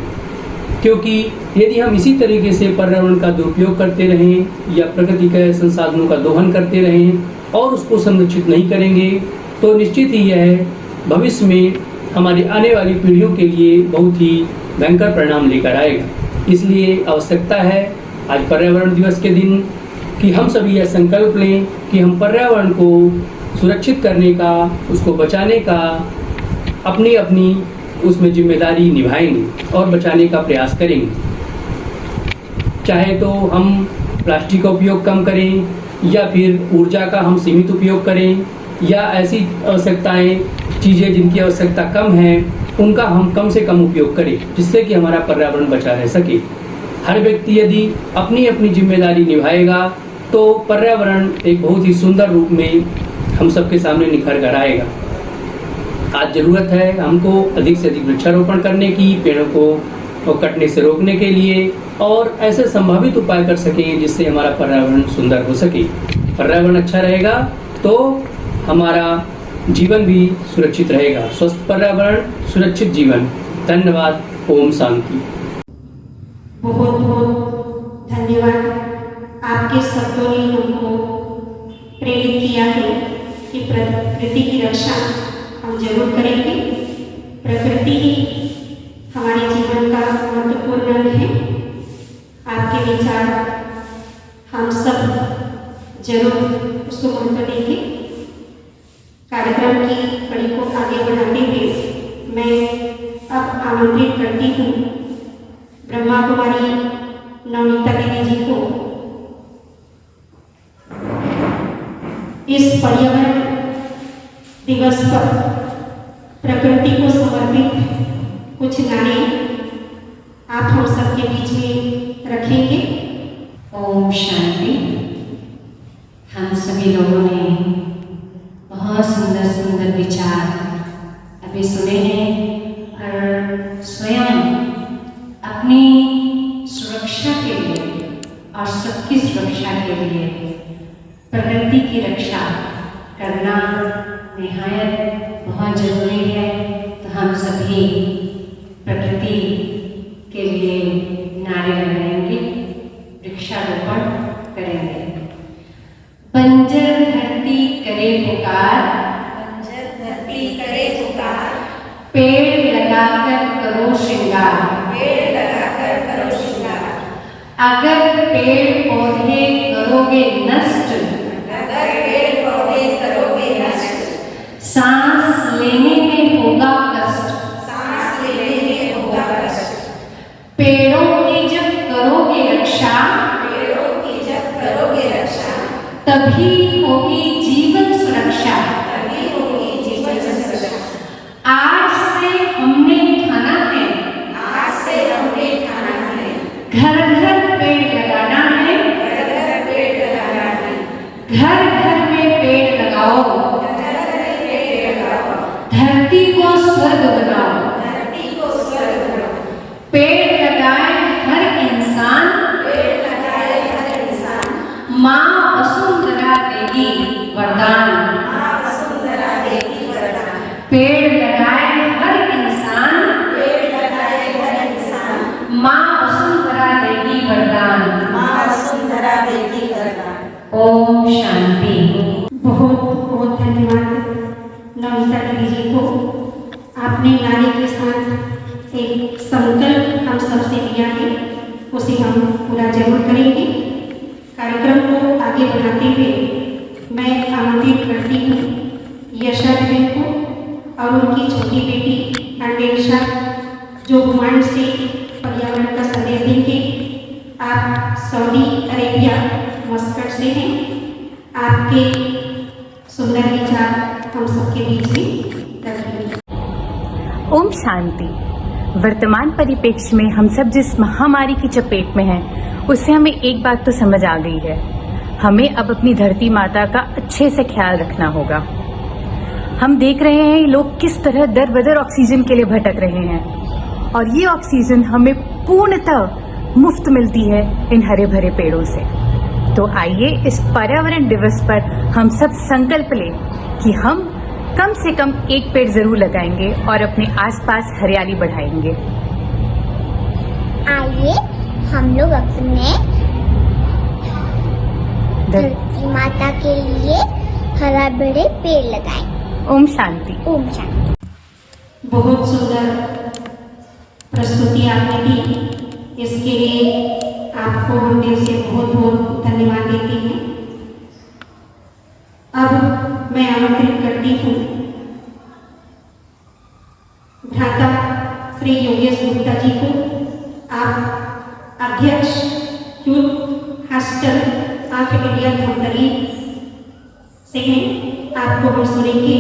क्योंकि यदि हम इसी तरीके से पर्यावरण का दुरुपयोग करते रहें या प्रकृति के संसाधनों का दोहन करते रहें और उसको संरक्षित नहीं करेंगे, तो निश्चित ही यह भविष्य में हमारी आने वाली पीढ़ियों के लिए बहुत ही भयंकर परिणाम लेकर आएगा। इसलिए आवश्यकता है आज पर्यावरण दिवस के दिन कि हम सभी यह संकल्प लें कि हम पर्यावरण को सुरक्षित करने का, उसको बचाने का अपनी अपनी उसमें जिम्मेदारी निभाएंगे और बचाने का प्रयास करेंगे। चाहे तो हम प्लास्टिक का उपयोग कम करें या फिर ऊर्जा का हम सीमित उपयोग करें या ऐसी आवश्यकताएं चीज़ें जिनकी आवश्यकता कम है उनका हम कम से कम उपयोग करें, जिससे कि हमारा पर्यावरण बचा रह सके। हर व्यक्ति यदि अपनी अपनी जिम्मेदारी निभाएगा तो पर्यावरण एक बहुत ही सुंदर रूप में हम सबके सामने निखर कर आएगा। आज ज़रूरत है हमको अधिक से अधिक वृक्षारोपण करने की, पेड़ों को कटने से रोकने के लिए, और ऐसे संभावित उपाय कर सकें जिससे हमारा पर्यावरण सुंदर हो सके। पर्यावरण अच्छा रहेगा तो हमारा जीवन भी सुरक्षित रहेगा। स्वस्थ पर्यावरण, सुरक्षित जीवन। धन्यवाद। ओम शांति। बहुत बहुत धन्यवाद। आपके शब्दों ने हमको प्रेरित किया है कि प्रकृति की रक्षा हम जरूर करेंगे। प्रकृति ही हमारे जीवन का महत्वपूर्ण अंग है। आपके विचार हम सब जरूर उसको महत्व देंगे। कार्यक्रम की कड़ी को आगे बढ़ाते हुए मैं अब आमंत्रित करती हूँ ब्रह्मा कुमारी नवनीता दीदी जी को इस पर्यावरण दिवस पर प्रकृति को समर्पित कुछ गाने आप हम सबके बीच में रखेंगे। ओम शांति। हम सभी लोगों ने बहुत सुंदर सुंदर विचार अभी सुने हैं और स्वयं अपनी सुरक्षा के लिए और सबकी सुरक्षा के लिए प्रकृति की रक्षा करना निहायत बहुत जरूरी है। तो हम सभी प्रकृति के लिए नारे लगाएंगे, वृक्षारोपण करेंगे। बंजर धरती करे पुकार, बंजर धरती करे पुकार, पेड़ लगाकर करो श्रृंगार, पेड़ लगाकर करो श्रृंगार। अगर पेड़ पौधे करोगे नष्ट, अगर पेड़ पौधे करोगे नष्ट, सांस लेने में होगा कष्ट, सांस लेने में होगा कष्ट। पेड़ों की जब करोगे रक्षा, पेड़ों की जब करोगे रक्षा, तभी होगी जीवन सुरक्षा, तभी होगी जीवन सुरक्षा। आज से हमने ठाना है, आज से हमने ठाना है, घर घर पेड़ लगाना है, घर घर पेड़ लगाना है। घर घर में पेड़ लगाओ, घर घर में पेड़ लगाओ। धरती को स्वर्ग बनाओ, धरती को स्वर्ग बनाओ। पेड़ लगाए हर इंसान, पेड़ लगाए हर इंसान। माँ वसुंधरा देगी वरदान, माँ वसुंधरा देगी वरदान। पेड़ लगाए हर इंसान, पेड़ लगाए हर इंसान। माँ वसुंधरा देगी वरदान, माँ वसुंधरा देगी वरदान। ओम शांति। बहुत बहुत धन्यवाद नवनीता दीदी जी को। आपने नारे के साथ एक संकल्प हम सबसे लिया है, उसे हम पूरा जरूर करेंगे। कार्यक्रम को आगे बढ़ाते हुए मैं आमंत्रित करती हूँ यशा बहन को और उनकी छोटी बेटी अन्वेषा, जो घुमांड से पर्यावरण का संदेश देंगे। आप सऊदी अरेबिया मस्कट से हैं। आपके सुंदर विचार हम सबके बीच में रखेंगे। ओम शांति। वर्तमान परिप्रेक्ष्य में हम सब जिस महामारी की चपेट में हैं, उससे हमें एक बात तो समझ आ गई है, हमें अब अपनी धरती माता का अच्छे से ख्याल रखना होगा। हम देख रहे हैं लोग किस तरह दर बदर ऑक्सीजन के लिए भटक रहे हैं, और ये ऑक्सीजन हमें पूर्णतः मुफ्त मिलती है इन हरे भरे पेड़ों से। तो आइए इस पर्यावरण दिवस पर हम सब संकल्प लें कि हम कम से कम एक पेड़ जरूर लगाएंगे और अपने आसपास हरियाली बढ़ाएंगे। आइए हम लोग अपने धरती माता के लिए हरा भरे पेड़ लगाएं। ओम शांति। ओम शांति। बहुत सुंदर प्रस्तुति आपने दी, इसके लिए आपको हम दिल से बहुत बहुत धन्यवाद देते हैं। अब मैं आमंत्रित करती हूँ भ्राता श्री योगेश गुप्ता जी को। आप अध्यक्ष youth hostel of India Dhamtari से हैं। आपको हम सुनेंगे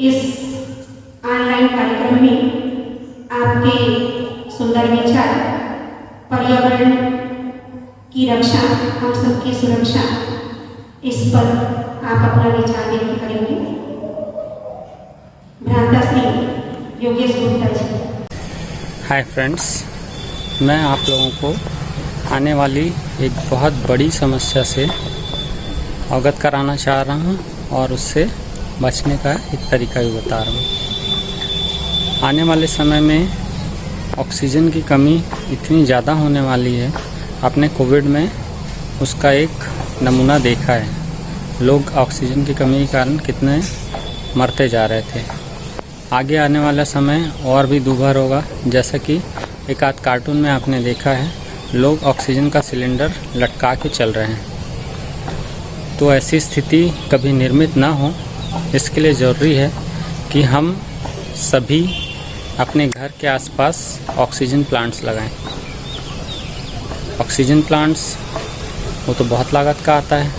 इस ऑनलाइन कार्यक्रम में आपके सुंदर विचार पर्यावरण की रक्षा, हम सबकी सुरक्षा, इस पर आप अपना विचार व्यक्त करेंगे। भ्राता श्री योगेश गुप्ता जी। हाय फ्रेंड्स, मैं आप लोगों को आने वाली एक बहुत बड़ी समस्या से अवगत कराना चाह रहा हूँ और उससे बचने का एक तरीका भी बता रहा हूँ। आने वाले समय में ऑक्सीजन की कमी इतनी ज़्यादा होने वाली है। आपने कोविड में उसका एक नमूना देखा है, लोग ऑक्सीजन की कमी के कारण कितने मरते जा रहे थे। आगे आने वाला समय और भी दूभर होगा, जैसा कि एक आध कार्टून में आपने देखा है, लोग ऑक्सीजन का सिलेंडर लटका के चल रहे हैं। तो ऐसी स्थिति कभी निर्मित ना हो, इसके लिए ज़रूरी है कि हम सभी अपने घर के आसपास ऑक्सीजन प्लांट्स लगाएं। ऑक्सीजन प्लांट्स वो तो बहुत लागत का आता है,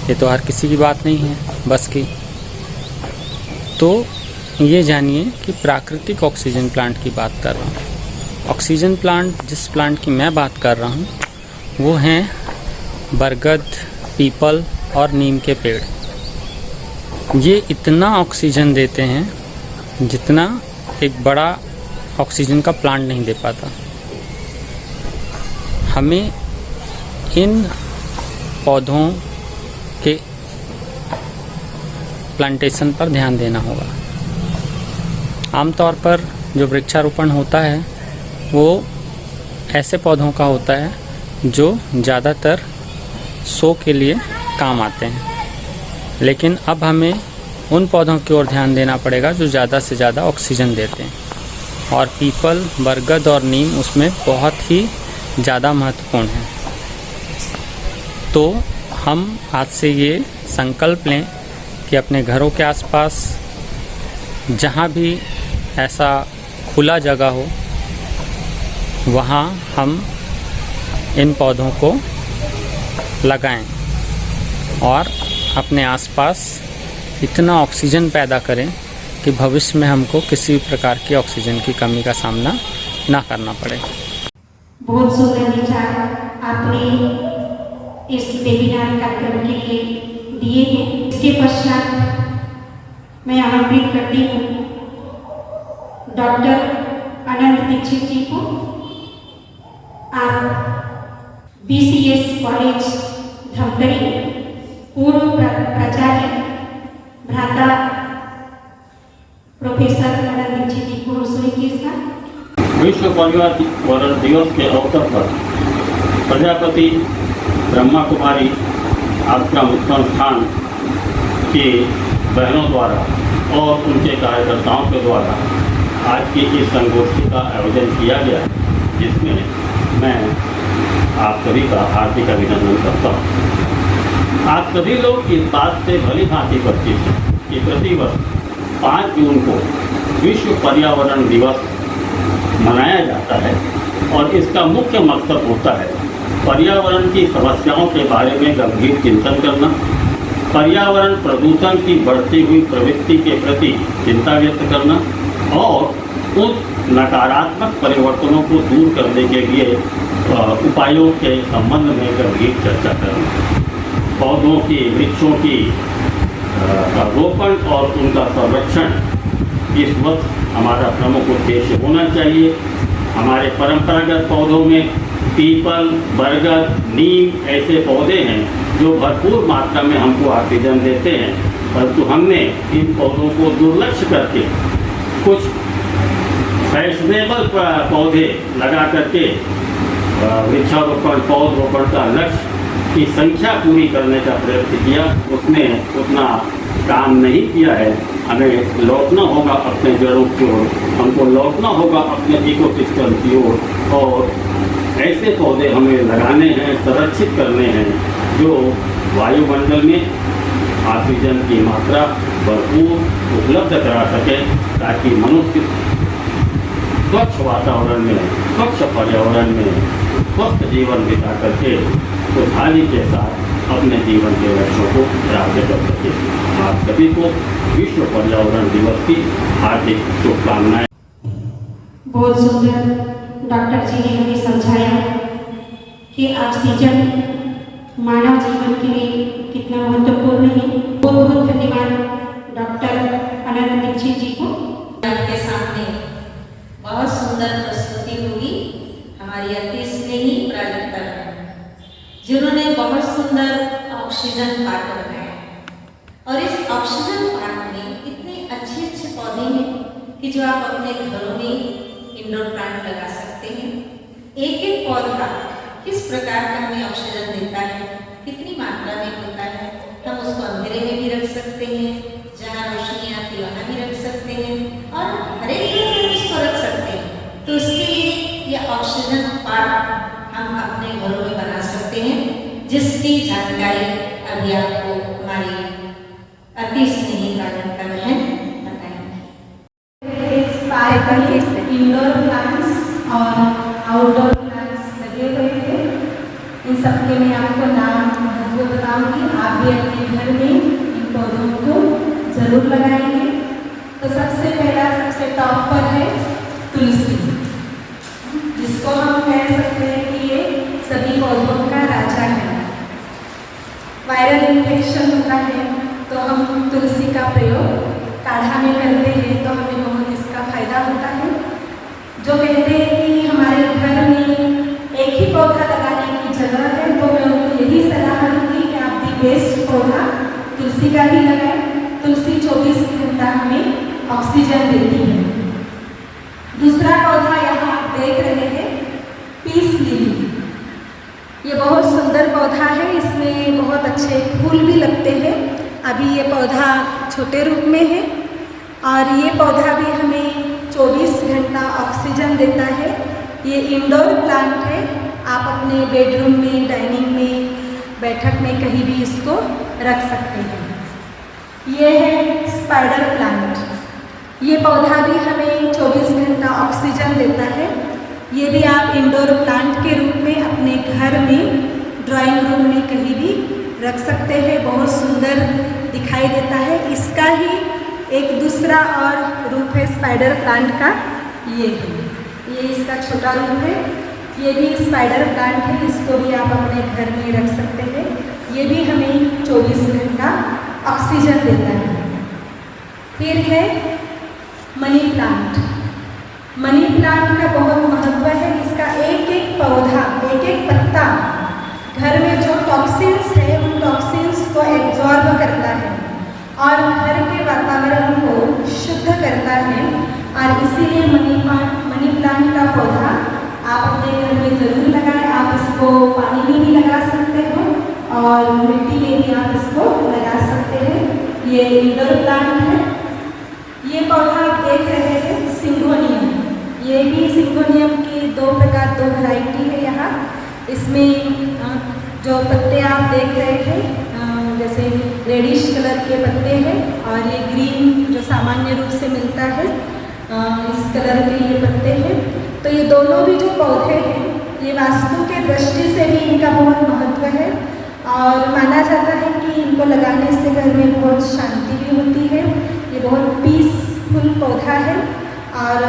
ये तो हर किसी की बात नहीं है बस की। तो ये जानिए कि प्राकृतिक ऑक्सीजन प्लांट की बात कर रहा हूँ। ऑक्सीजन प्लांट, जिस प्लांट की मैं बात कर रहा हूँ, वो हैं बरगद, पीपल और नीम के पेड़। ये इतना ऑक्सीजन देते हैं जितना एक बड़ा ऑक्सीजन का प्लांट नहीं दे पाता। हमें इन पौधों के प्लांटेशन पर ध्यान देना होगा। आमतौर पर जो वृक्षारोपण होता है वो ऐसे पौधों का होता है जो ज़्यादातर शो के लिए काम आते हैं, लेकिन अब हमें उन पौधों की ओर ध्यान देना पड़ेगा जो ज़्यादा से ज़्यादा ऑक्सीजन देते हैं। और पीपल, बरगद और नीम उसमें बहुत ही ज़्यादा महत्वपूर्ण है। तो हम आज से ये संकल्प लें कि अपने घरों के आसपास जहाँ भी ऐसा खुला जगह हो, वहाँ हम इन पौधों को लगाएं और अपने आसपास इतना ऑक्सीजन पैदा करें कि भविष्य में हमको किसी प्रकार की ऑक्सीजन की कमी का सामना ना करना पड़े। बहुत सुंदर विचार आपने इस वेबिनार कार्यक्रम के लिए दिए हैं। इसके पश्चात मैं आमंत्रित करती हूँ डॉक्टर अनंत दीक्षित जी को। आप BCS कॉलेज धमतरी पूर्व प्राचार्य भ्राता प्रोफेसर अनंत दीक्षित जी को रसोई कीजिएगा। विश्व पर्यावरण दिवस के अवसर पर प्रजापति ब्रह्मा कुमारी आश्रम संस्थान के बहनों द्वारा और उनके कार्यकर्ताओं के द्वारा आज की इस संगोष्ठी का आयोजन किया गया है, जिसमें मैं आप सभी का हार्दिक अभिनंदन करता हूँ। आप सभी लोग इस बात से भली भांति परिचित हैं कि प्रतिवर्ष 5 जून को विश्व पर्यावरण दिवस मनाया जाता है और इसका मुख्य मकसद होता है पर्यावरण की समस्याओं के बारे में गंभीर चिंतन करना, पर्यावरण प्रदूषण की बढ़ती हुई प्रवृत्ति के प्रति चिंता व्यक्त करना और उस नकारात्मक परिवर्तनों को दूर करने के लिए उपायों के संबंध में गंभीर चर्चा करना। पौधों की, वृक्षों की रोपण और उनका संरक्षण इस वक्त हमारा प्रमुख उद्देश्य होना चाहिए। हमारे परंपरागत पौधों में पीपल, बरगद, नीम ऐसे पौधे हैं जो भरपूर मात्रा में हमको ऑक्सीजन देते हैं, परंतु हमने इन पौधों को दुर्लक्ष्य करके कुछ फैशनेबल पौधे लगा करके वृक्षारोपण, पौधरोपण का लक्ष्य की संख्या पूरी करने का प्रयत्न किया, उसने उतना काम नहीं किया है। हमें लौटना होगा अपने जड़ों की ओर, हमको लौटना होगा अपने इकोसिस्टम की ओर और ऐसे पौधे हमें लगाने हैं, संरक्षित करने हैं जो वायुमंडल में ऑक्सीजन की मात्रा भरपूर उपलब्ध करा सके, ताकि मनुष्य स्वच्छ वातावरण में, स्वच्छ पर्यावरण में स्वस्थ जीवन बिता करके खुशहाली के साथ अपने जीवन के लक्ष्यों को प्राप्त कर सके। आप सभी को विश्व पर्यावरण दिवस की हार्दिक शुभकामनाएं। बहुत सुंदर डॉक्टर जी ने हमें समझाया कि ऑक्सीजन मानव जीवन के लिए कितना महत्वपूर्ण है। बहुत बहुत धन्यवाद डॉक्टर अनंत दीक्षित जी को। आपके सामने बहुत सुंदर प्रस्तुति होगी हमारी अति स्नेही प्राजक्ता जिन्होंने बहुत सुंदर ऑक्सीजन पार्क बनाया और इस ऑक्सीजन पार्क में इतने अच्छे अच्छे पौधे हैं कि जो आप अपने घरों में इंडोर प्लांट लगा सकते हैं। एक एक पौधा किस प्रकार का हमें ऑक्सीजन देता है, कितनी मात्रा में होता है, हम उसको अंधेरे में भी रख सकते हैं, जहाँ रोशनी आती है वहाँ भी रख सकते हैं और हर एक जगह हम उसको रख सकते हैं। तो इसके लिए यह ऑक्सीजन पार्क हम अपने घरों में बना सकते हैं, जिसकी जानकारी अभी आपको हमारी अति स्नेही कार्यकर्ता बहन बताएंगे। इस पार्क में इंडोर प्लांट्स और आउटडोर प्लांट्स लगे हुए थे। इन सबके मैं आपको नाम महत्व बताऊंगी। आप भी अपने घर में इन पौधों को जरूर लगाएंगे। तो सबसे पहला सबसे टॉप पर है तुलसी, जिसको हम कह सकते हैं कि ये सभी पौधों का राजा है। वायरल इन्फेक्शन होता है तो हम तुलसी का प्रयोग काढ़ा में करते हैं, तो हमें बहुत इसका फायदा होता है। जो कहते हैं कि हमारे घर में एक ही पौधा लगाने की जगह है, तो मैं उनको यही सलाह दूंगी कि आप दी बेस्ट पौधा तुलसी का ही लगाएं। तुलसी 24 घंटा हमें ऑक्सीजन देती है। दूसरा पौधा यहाँ आप देख रहे हैं पीस लिली। ये बहुत सुंदर पौधा है, इसमें बहुत अच्छे फूल भी लगते हैं। अभी ये पौधा छोटे रूप में है और ये पौधा भी हमें 24 घंटा ऑक्सीजन देता है। ये इंडोर प्लांट है, आप अपने बेडरूम में, डाइनिंग में, बैठक में कहीं भी इसको रख सकते हैं। ये है स्पाइडर प्लांट। ये पौधा भी हमें 24 घंटा ऑक्सीजन देता है। ये भी आप इंडोर प्लांट के रूप में अपने घर में, ड्राइंग रूम में कहीं भी रख सकते हैं। बहुत सुंदर दिखाई देता है। इसका ही एक दूसरा और रूप है स्पाइडर प्लांट का, ये है। ये इसका छोटा रूप है। ये भी स्पाइडर प्लांट है, इसको भी आप अपने घर में रख सकते हैं। ये भी हमें 24 घंटा ऑक्सीजन देता है। फिर है मनी प्लांट। मनी प्लांट का बहुत महत्व है। इसका एक एक पौधा, एक एक पत्ता घर में जो टॉक्सिन्स है उन टॉक्सिन्स को एब्जॉर्ब करता है और घर के वातावरण को शुद्ध करता है। और इसीलिए मनी प्लांट का पौधा आप अपने घर में ज़रूर लगाएं। आप इसको पानी में भी लगा सकते हो और मिट्टी में भी आप इसको लगा सकते हैं। ये इंडोर प्लांट है। ये पौधा आप देख रहे हैं सिंगोनियम। ये भी सिंगोनियम की दो वैरायटी है यहाँ। इसमें जो पत्ते आप देख रहे हैं जैसे रेडिश कलर के पत्ते हैं और ये ग्रीन जो सामान्य रूप से मिलता है इस कलर के ये पत्ते हैं। तो ये दोनों भी जो पौधे हैं ये वास्तु के दृष्टि से भी इनका बहुत महत्व है और माना जाता है कि इनको लगाने से घर में बहुत शांति भी होती है। ये बहुत पीसफुल पौधा है और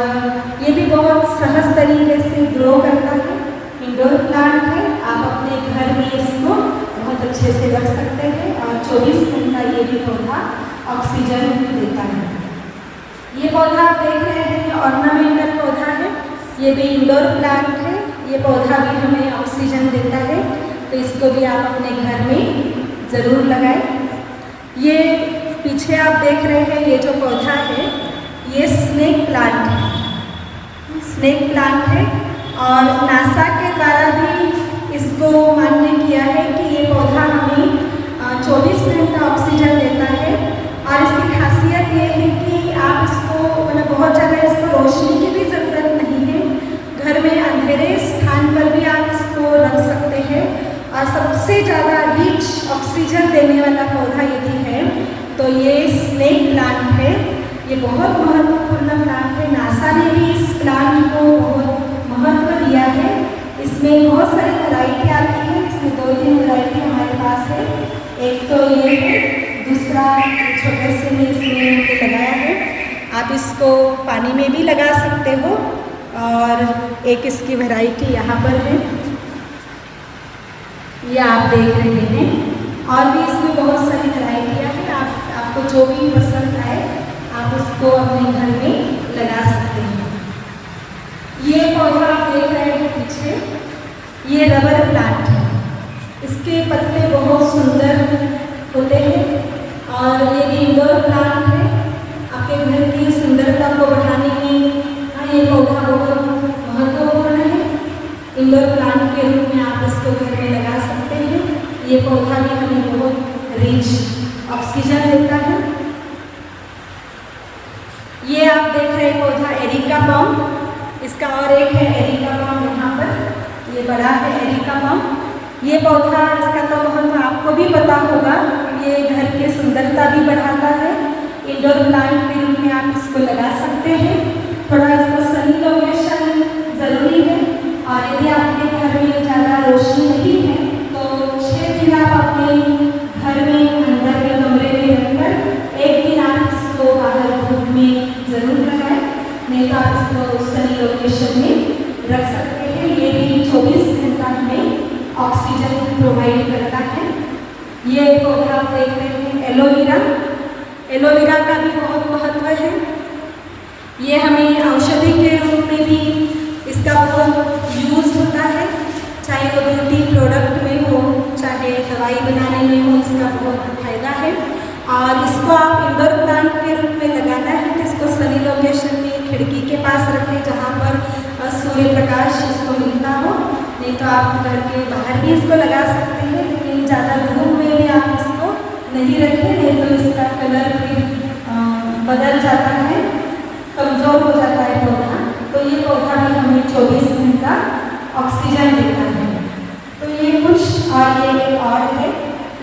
ये भी बहुत सहज तरीके से ग्रो करता है। इंडोर प्लांट है, आप अपने घर में इसको बहुत अच्छे से रख सकते हैं और 24 घंटा ये भी पौधा ऑक्सीजन देता है। ये पौधा आप देख रहे हैं, ये ऑर्नामेंटल पौधा है। ये भी इंडोर प्लांट है। ये पौधा भी हमें ऑक्सीजन देता है, तो इसको भी आप अपने घर में ज़रूर लगाएं। ये पीछे आप देख रहे हैं ये जो पौधा है ये स्नेक प्लांट है। स्नेक प्लांट है और नासा के द्वारा भी इसको मान्य किया है कि ये पौधा हमें 24 घंटा ऑक्सीजन देता है। और इसकी खासियत ये है कि आप इसको बहुत ज़्यादा इसको रोशनी की भी ज़रूरत नहीं है। घर में अंधेरे स्थान पर भी आप इसको रख सकते हैं। और सबसे ज़्यादा रिच ऑक्सीजन देने वाला पौधा यदि है तो ये स्नेक प्लांट है। ये बहुत महत्वपूर्ण प्लांट है। नासा ने भी इस प्लांट को बहुत महत्व दिया है। इसमें बहुत सारी वैरायटी आती है। इसमें 2-3 वैरायटी हमारे पास है। एक तो ये है दूसरा छोटे से में इसमें लगाया है। आप इसको पानी में भी लगा सकते हो और एक इसकी वैरायटी यहाँ पर है, ये आप देख रहे हैं। और भी इसमें बहुत सारी वैरायटियाँ हैं, आपको जो भी पसंद आए आप उसको अपने घर में लगा सकते हैं। ये पौधा आप देख रहे हैं पीछे, ये रबर प्लांट है। इसके पत्ते बहुत सुंदर होते हैं और ये भी इंडोर प्लांट है। आपके घर की सुंदरता को बढ़ाने में ये पौधा बहुत महत्वपूर्ण है। इंडोर प्लांट के रूप में आप इसको घर में लगा सकते हैं। ये पौधा भी हमें बहुत रिच ऑक्सीजन देता है। ये आप देख रहे हैं पौधा एरिका पाम, इसका और एक है एरिका पाम यहाँ पर, ये बड़ा है एरिका पाम। ये पौधा, इसका तो महत्व आपको भी पता होगा, ये घर की सुंदरता भी बढ़ाता है। इंडोर प्लांट के रूप में आप इसको लगा सकते हैं। थोड़ा इसका सनी लोकेशन ज़रूरी है और यदि आपके घर में ज़्यादा रोशनी नहीं है तो 6 दिन आप अपने घर में अंदर के कमरे में रखकर 1 दिन आप इसको बाहर धूप में ज़रूर लगाएं, नहीं तो आप इसको सनी लोकेशन में रख सकते हैं। ये भी 24 घंटा में ऑक्सीजन प्रोवाइड करता है। ये पौधा आप देख रहे हैं एलोवेरा, एलोवेरा का भी बहुत महत्व है। ये हमें औषधि के रूप में भी इसका बहुत यूज़ होता है, चाहे वो ब्यूटी प्रोडक्ट में हो, चाहे दवाई बनाने में हो, इसका बहुत फायदा है। और इसको आप इंडोर प्लांट के रूप में लगाना है तो इसको सनी लोकेशन में खिड़की के पास रखें जहाँ पर सूर्य प्रकाश इसको मिलता हो, नहीं तो आप घर के बाहर भी इसको लगा सकते हैं, लेकिन ज़्यादा धूप में भी आप इसको नहीं रखें, नहीं तो इसका कलर भी बदल जाता है, कमज़ोर हो जाता है पौधा। तो ये पौधा भी हमें 24 घंटा ऑक्सीजन देता है। तो ये कुछ, और ये एक और है,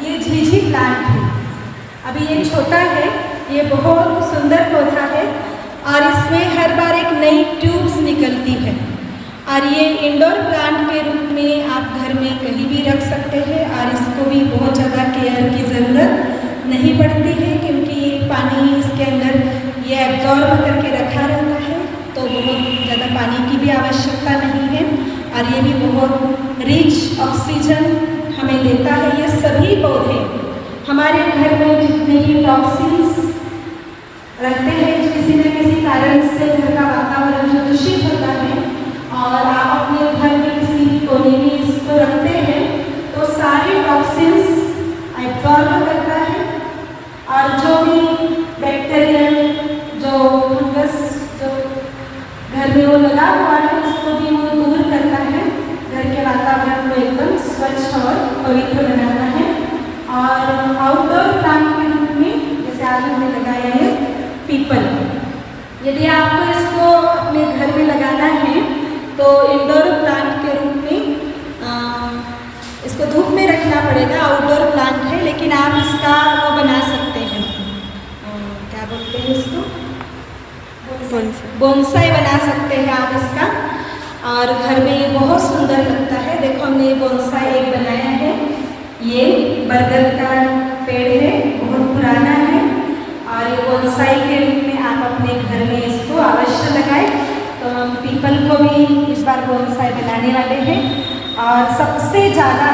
ये झीझी प्लांट है। अभी ये छोटा है, ये बहुत सुंदर पौधा है और इसमें हर बार एक नई ट्यूब्स निकलती है। और ये इंडोर प्लांट के रूप में आप घर में कहीं भी रख सकते हैं और इसको भी बहुत ज़्यादा केयर की ज़रूरत नहीं पड़ती है, क्योंकि ये पानी इसके अंदर ये एब्जॉर्ब करके रखा रहता है, तो बहुत ज़्यादा पानी की भी आवश्यकता नहीं है और ये भी बहुत रिच ऑक्सीजन हमें देता है। ये सभी पौधे हमारे घर में जितने भी टॉक्सिन्स रहते हैं, किसी न किसी कारण से घर का वातावरण जो दूषित होता है और आप अपने घर में किसी भी कोने में इसको रखते हैं तो सारे टॉक्सिन्स एब्जॉर्ब करता है और जो भी बैक्टीरिया, जो फंगस जो घर में वो लगा हुआ है उसको भी वो दूर करता है, घर के वातावरण को एकदम स्वच्छ और पवित्र बनाता है। और आउटडोर प्लांट के रूप में जैसे आज हमने लगाया है पीपल, यदि आपको इसको अपने घर में लगाना है तो इंडोर प्लांट के रूप में इसको धूप में रखना पड़ेगा। आउटडोर प्लांट है लेकिन आप इसका वो बना सकते हैं, क्या बोलते हैं इसको, बोनसाई बना सकते हैं आप इसका, और घर में ये बहुत सुंदर लगता है। देखो हमने ये बोनसाई एक बनाया है, ये बरगद का पेड़ है, बहुत पुराना है और ये बोनसाई के रूप में आप अपने घर में इसको अवश्य लगाएं। तो हम पीपल को भी इस बार बोनसाई बनाने वाले हैं। और सबसे ज़्यादा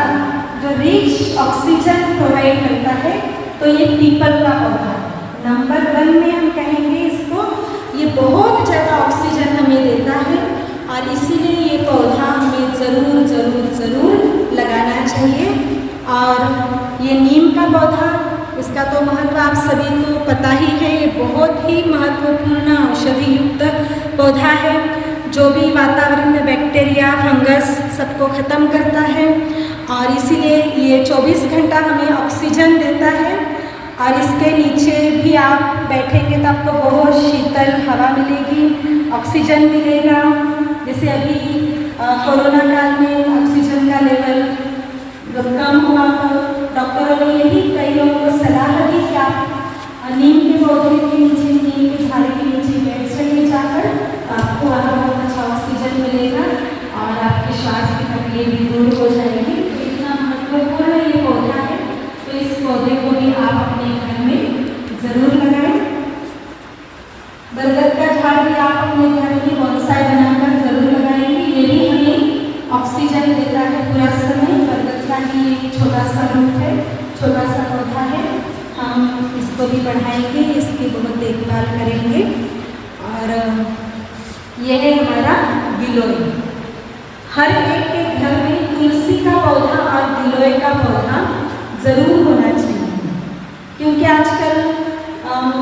जो रिच ऑक्सीजन प्रोवाइड करता है तो ये पीपल का पौधा नंबर 1 में हम कहेंगे इसको। ये बहुत ज़्यादा ऑक्सीजन हमें देता है और इसीलिए ये पौधा हमें ज़रूर ज़रूर ज़रूर लगाना चाहिए। और ये नीम का पौधा, इसका तो महत्व आप सभी को पता ही है, ये बहुत ही महत्वपूर्ण औषधि युक्त पौधा है जो भी वातावरण में बैक्टीरिया, फंगस सबको ख़त्म करता है और इसीलिए ये 24 घंटा हमें ऑक्सीजन देता है। और इसके नीचे भी आप बैठेंगे तो आपको बहुत शीतल हवा मिलेगी, ऑक्सीजन मिलेगा। जैसे अभी कोरोना काल में ऑक्सीजन का लेवल जब कम हुआ तो डॉक्टरों ने यही कई लोगों को सलाह दी कि आप नीम के पौधे के नीचे, नीम के झाड़ के नीचे बैठ जाइए जाकर, आपको वहाँ बहुत अच्छा ऑक्सीजन मिलेगा और आपके श्वास की तकलीफ भी दूर हो जाएगी। इतना महत्वपूर्ण ये पौधा है, तो इस पौधे को भी आप अपने घर में गिलोय का पौधा ज़रूर होना चाहिए, क्योंकि आजकल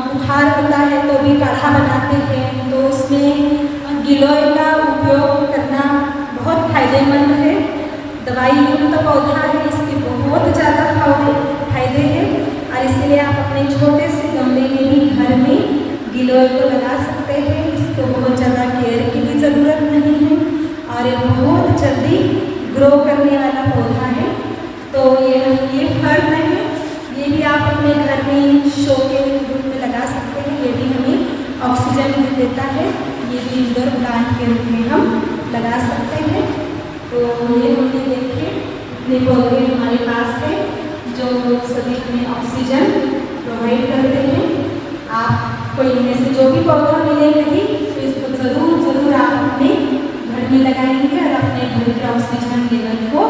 बुखार होता है तो भी काढ़ा बनाते हैं, तो उसमें गिलोय का उपयोग करना बहुत फायदेमंद है। दवाई युक्त पौधा है, इसके बहुत ज़्यादा फायदे हैं, और इसलिए आप अपने छोटे से गमले में भी घर में गिलोय को लगा सकते हैं। इसको बहुत ज़्यादा केयर की भी ज़रूरत नहीं है और ये बहुत जल्दी ग्रो करने वाला पौधा है। तो ये फर्न है, ये भी आप अपने घर में शो के रूप में लगा सकते हैं। ये भी हमें ऑक्सीजन भी देता है, ये भी इंडोर प्लांट के रूप में हम लगा सकते हैं। तो ये हमने देखिए इतने पौधे हमारे पास है जो सभी हमें ऑक्सीजन प्रोवाइड करते हैं। आपको इनमें से जो भी पौधा मिले कहीं तो इसको ज़रूर आप अपने घर में लगाएंगे और अपने घर के ऑक्सीजन लेवल को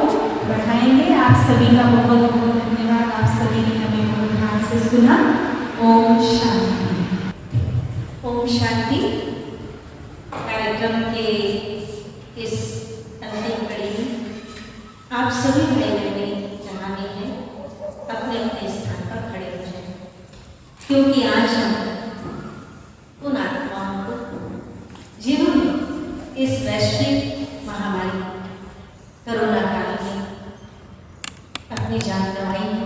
बढ़ाएंगे। आप सभी का बहुत बहुत धन्यवाद। आप सभी ने हमें बहुत ध्यान से सुना। ओम शांति। ओम शांति। कार्यक्रम के इस अंतिम कड़ी में आप सभी भाई बहनें जहाँ भी हैं अपने अपने स्थान पर खड़े हो जाएं, क्योंकि आज हम उन आत्माओं को जिन्होंने इस वैश्विक महामारी कोरोना काल में अपनी जान गंवाई है,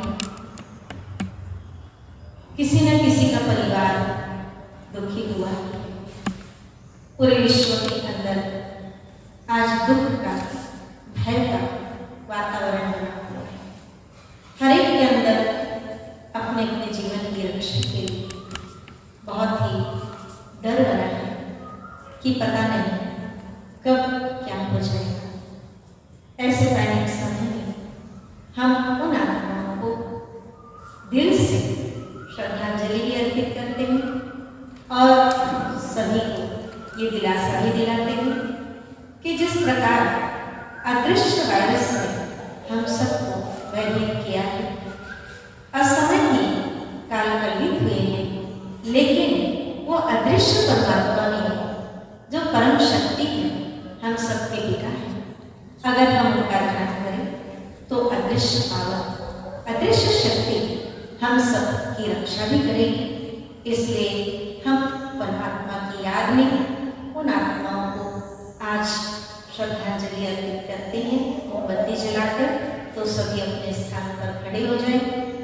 किसी न किसी का परिवार दुखी हुआ है, पूरे विश्व के अंदर आज दुख का भय का वातावरण बना हुआ है। हर एक के अंदर अपने अपने जीवन की रक्षा के लिए बहुत ही डर बना है कि पता नहीं कब क्या हो जाएगा। ऐसे पैनिक समय में हम उन आत्माओं को दिल से श्रद्धांजलि भी अर्पित करते हैं और सभी को ये दिलासा भी दिलाते हैं कि जिस प्रकार अदृश्य वायरस ने हम सबको भयभीत किया है, असमय ही काल कल्पित हुए हैं, लेकिन वो अदृश्य परमात्मा में जो परम शक्ति है हम सबके पिता है। अगर हम उनका ध्यान करें तो अदृश्य पावर, अदृश्य शक्ति हम सब की रक्षा भी करेगी। इसलिए हम परमात्मा की याद में उन आत्माओं को आज श्रद्धांजलि अर्पित करते हैं मोमबत्ती जलाकर। तो सभी अपने स्थान पर खड़े हो जाएं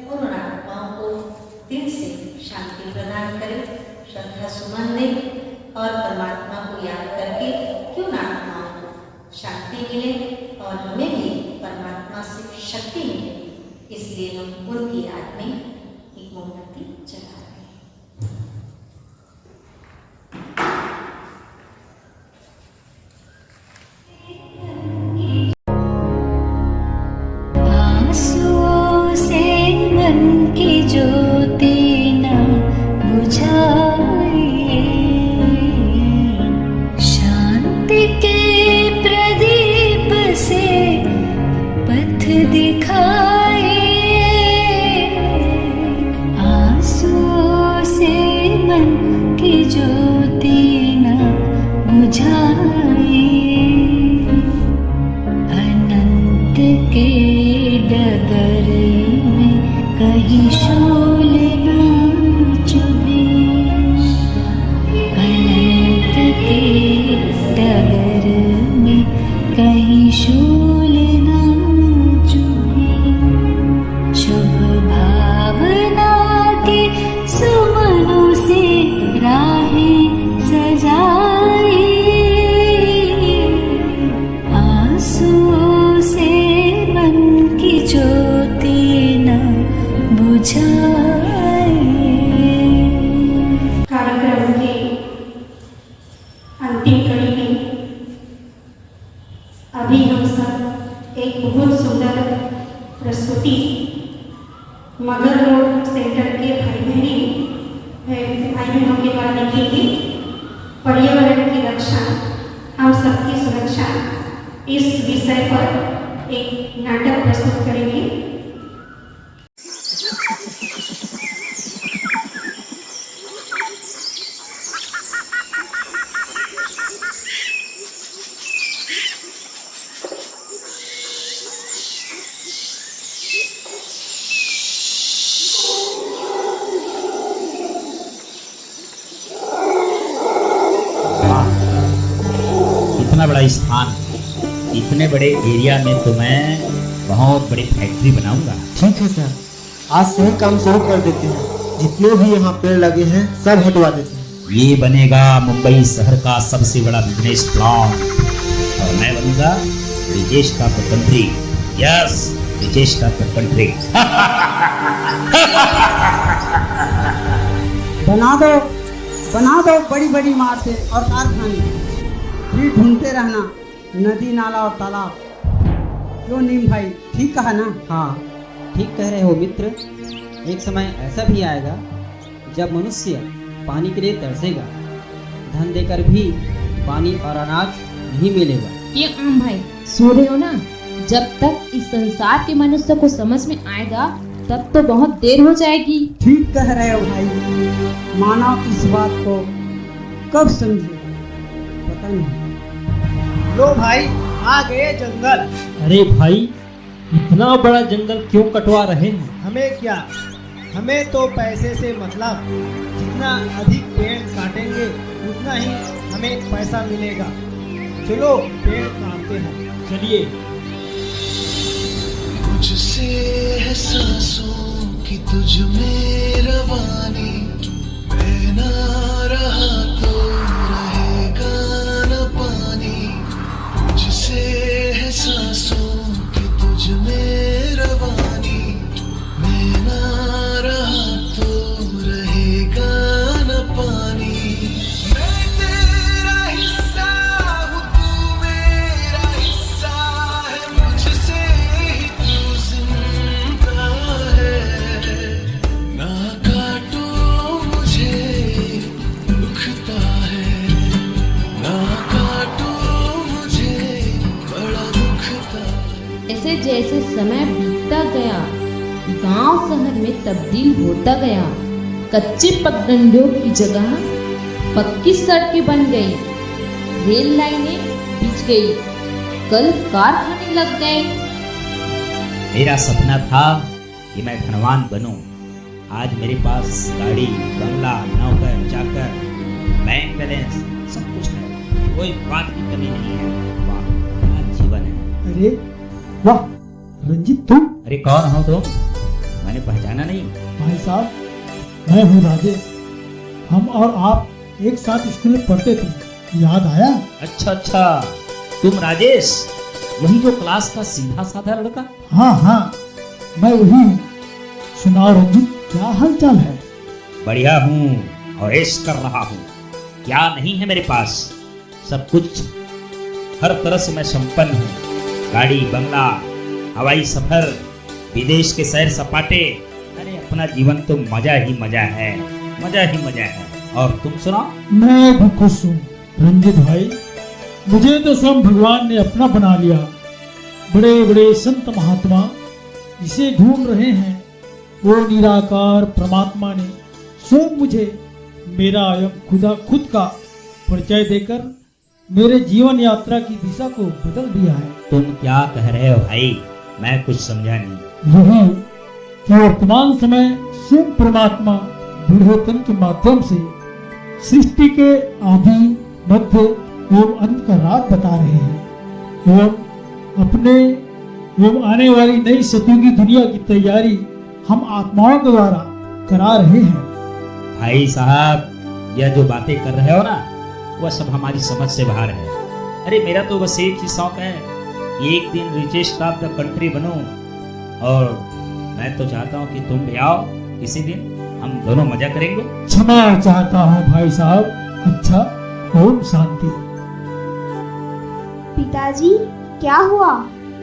और उन आत्माओं को दिल से शांति प्रदान करें, श्रद्धा सुमन दें और परमात्मा को याद करके कि उन आत्माओं को शांति मिले और हमें भी परमात्मा से शक्ति मिले। इसलिए हम उनकी याद में एक मोमबत्ती जला रहे हैं। आंसुओं से मन की ज्योति न बुझाइए, शांति के प्रदीप से पथ दिखाइए। आंसुओं से मन की ज्योति न बुझाइए, अनंत के डगर में कहीं शूल न चुभे, अनंत के डगर में कहीं शूल न चुभे। शुभ भावना के सुमनों से राहें सजाइए, आंसुओं से मन की ज्योति न बुझाइए। कार्यक्रम के अंतिम कड़ी में अभी हम सब एक बहुत सुंदर प्रस्तुति मगर रोड सेंटर के भाई बहनों के द्वारा लिखेंगे। पर्यावरण की रक्षा, हम सबकी सुरक्षा, इस विषय पर एक नाटक प्रस्तुत करेंगे। इतना बड़ा स्थान, इतने बड़े एरिया में तो मैं बहुत बड़ी फैक्ट्री बनाऊंगा। ठीक है सर, आज से ही काम शुरू कर देते हैं। जितने भी यहाँ पेड़ लगे हैं सब हटवा देते हैं। ये बनेगा मुंबई शहर का सबसे बड़ा बिजनेस प्लान और मैं बनूंगा ब्रिजेश का कंट्री। यस, ब्रिजेश का कंट्री। बना दो बड़ी बड़ी इमारतें और कारखाने, फिर ढूंढते रहना नदी नाला और तालाब। क्यों नीम भाई, ठीक कहा ना? हाँ, ठीक कह रहे हो मित्र। एक समय ऐसा भी आएगा जब मनुष्य पानी के लिए तरसेगा, धन देकर भी पानी और अनाज नहीं मिलेगा। ये आम भाई सो रहे हो ना? जब तक इस संसार के मनुष्य को समझ में आएगा तब तो बहुत देर हो जाएगी। ठीक कह रहे हो भाई, मानव इस बात को कब समझे पता नहीं। लो भाई, आ गए जंगल। अरे भाई, इतना बड़ा जंगल क्यों कटवा रहे हैं? हमें क्या, हमें तो पैसे से मतलब। जितना अधिक पेड़ काटेंगे उतना ही हमें पैसा मिलेगा। चलो पेड़ काटते हैं। चलिए। मुझसे है सांसों की तुझ में रवानी, मैं ना रहा तो रहेगा न पानी। मुझसे है सांसों की तुझ में रवानी, मैं ना रहा तो रहेगा न पानी। मैं तेरा हिस्सा हूँ, तू मेरा हिस्सा है, मुझसे ही तू जिंदा है। ना काटो मुझे दुखता है, ना काटो मुझे बड़ा दुखता है। ऐसे जैसे समय बीतता गया, गांव शहर में तब्दील होता गया। कच्चे पगडंडियों की जगह पक्की सड़कें बन गई, रेल लाइनें बिछ गई, कल कारखाने लग गए। मेरा सपना था कि मैं धनवान बनूं। आज मेरे पास गाड़ी, बंगला, नौकर, चाकर, बैंक बैलेंस सब कुछ है, कोई बात की कमी नहीं है। वाह, क्या जीवन है। अरे वाह, रंजित तुम? अरे कौन हो तुम? मैंने पहचाना नहीं। भाई साहब, मैं हूँ राजेश। हम और आप एक साथ स्कूल में पढ़ते थे, याद आया? अच्छा अच्छा, तुम राजेश, वही जो क्लास का सीधा साधा लड़का? हाँ हाँ, मैं वही हूँ। सुनाओ रंजित, क्या हाल चाल है? बढ़िया हूँ और ऐश कर रहा हूँ। क्या नहीं है मेरे पास? सब कुछ, हर तरह से मैं संपन्न हूँ। गाड़ी, बंगला, हवाई सफर, विदेश के सैर सपाटे। अरे अपना जीवन तो मजा ही मजा है, मजा ही मजा है। और तुम सुनाओ? मैं भी खुश हूँ रंजित भाई। मुझे तो स्वयं भगवान ने अपना बना लिया। बड़े बड़े संत महात्मा जिसे ढूंढ रहे हैं, वो निराकार परमात्मा ने स्वयं मुझे मेरा एवं खुदा खुद का परिचय देकर मेरे जीवन यात्रा की दिशा को बदल दिया है। तुम क्या कह रहे हो भाई? मैं कुछ समझा नहीं। यही कि वर्तमान समय स्वयं परमात्मा बुढ़ेपन के माध्यम से सृष्टि के आदि, मध्य एवं अंत का राज बता रहे हैं एवं अपने एवं आने वाली नई सतयुगी दुनिया की तैयारी हम आत्माओं के द्वारा करा रहे हैं। भाई साहब, यह जो बातें कर रहे हो ना, वह सब हमारी समझ से बाहर है। अरे मेरा तो बस एक ही शौक है, एक दिन रिचेश ऑफ द कंट्री बनूं। और मैं तो चाहता हूँ कि तुम भी आओ किसी दिन, हम दोनों मजा करेंगे। क्षमा चाहता हूँ भाई साहब। अच्छा, ओम शांति। पिताजी, क्या हुआ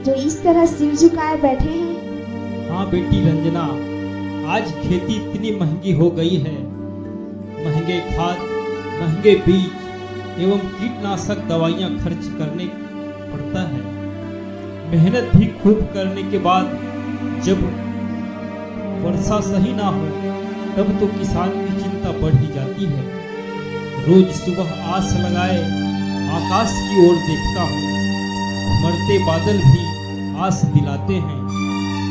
जो इस तरह सिर झुकाए बैठे हैं? हाँ बेटी रंजना, आज खेती इतनी महंगी हो गई है। महंगे खाद, महंगे बीज एवं कीटनाशक दवाइयाँ खर्च करने पड़ता है। मेहनत भी खूब करने के बाद जब वर्षा सही ना हो तब तो किसान की चिंता बढ़ ही जाती है। रोज सुबह आस लगाए आकाश की ओर देखता हूँ, मरते बादल भी आस दिलाते हैं,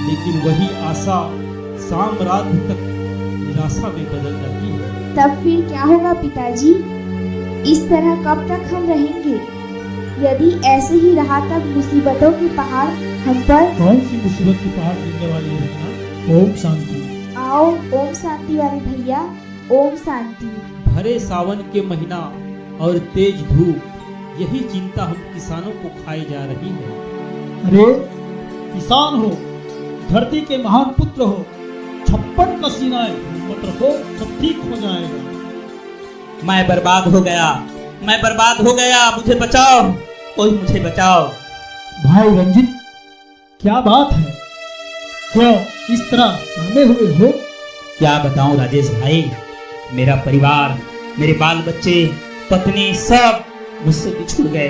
लेकिन वही आशा शाम रात तक निराशा में बदल जाती है। तब फिर क्या होगा पिताजी? इस तरह कब तक हम रहेंगे? यदि ऐसे ही रहा तब मुसीबतों के पहाड़ हम पर। कौन सी मुसीबत की पहाड़ गिरने वाली है रत्ना? ओम शांति। आओ ओम शांति वाले भैया, ओम शांति। भरे सावन के महीना और तेज धूप, यही चिंता हम किसानों को खाई जा रही है। अरे किसान हो, धरती के महान पुत्र हो, 56 का सीना है, हिम्मत रखो, सब ठीक हो जाएगा। मैं बर्बाद हो गया, मैं बर्बाद हो गया, मुझे बचाओ, कोई मुझे बचाओ। भाई रंजित, क्या बात है? क्यों इस तरह सहमे हुए हो? क्या बताऊं राजेश भाई, मेरा परिवार, मेरे बाल बच्चे, पत्नी सब मुझसे बिछुड़ गए।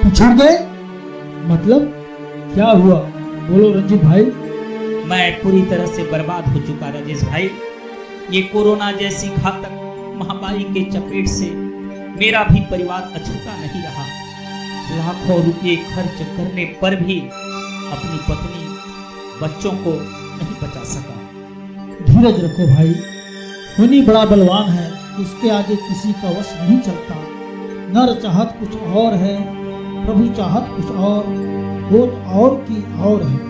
बिछुड़ गए? मतलब क्या हुआ? बोलो रंजित भाई। मैं पूरी तरह से बर्बाद हो चुका राजेश भाई। ये कोरोना जैसी घातक महामारी के चपेट से मेरा भी परिवार अछूता नहीं रहा। लाखों रुपए खर्च करने पर भी अपनी पत्नी, बच्चों को नहीं बचा सका। धीरज रखो भाई, मुनि बड़ा बलवान है, उसके आगे किसी का वश नहीं चलता। नर चाहत कुछ और है, प्रभु चाहत कुछ और, होत और की और है।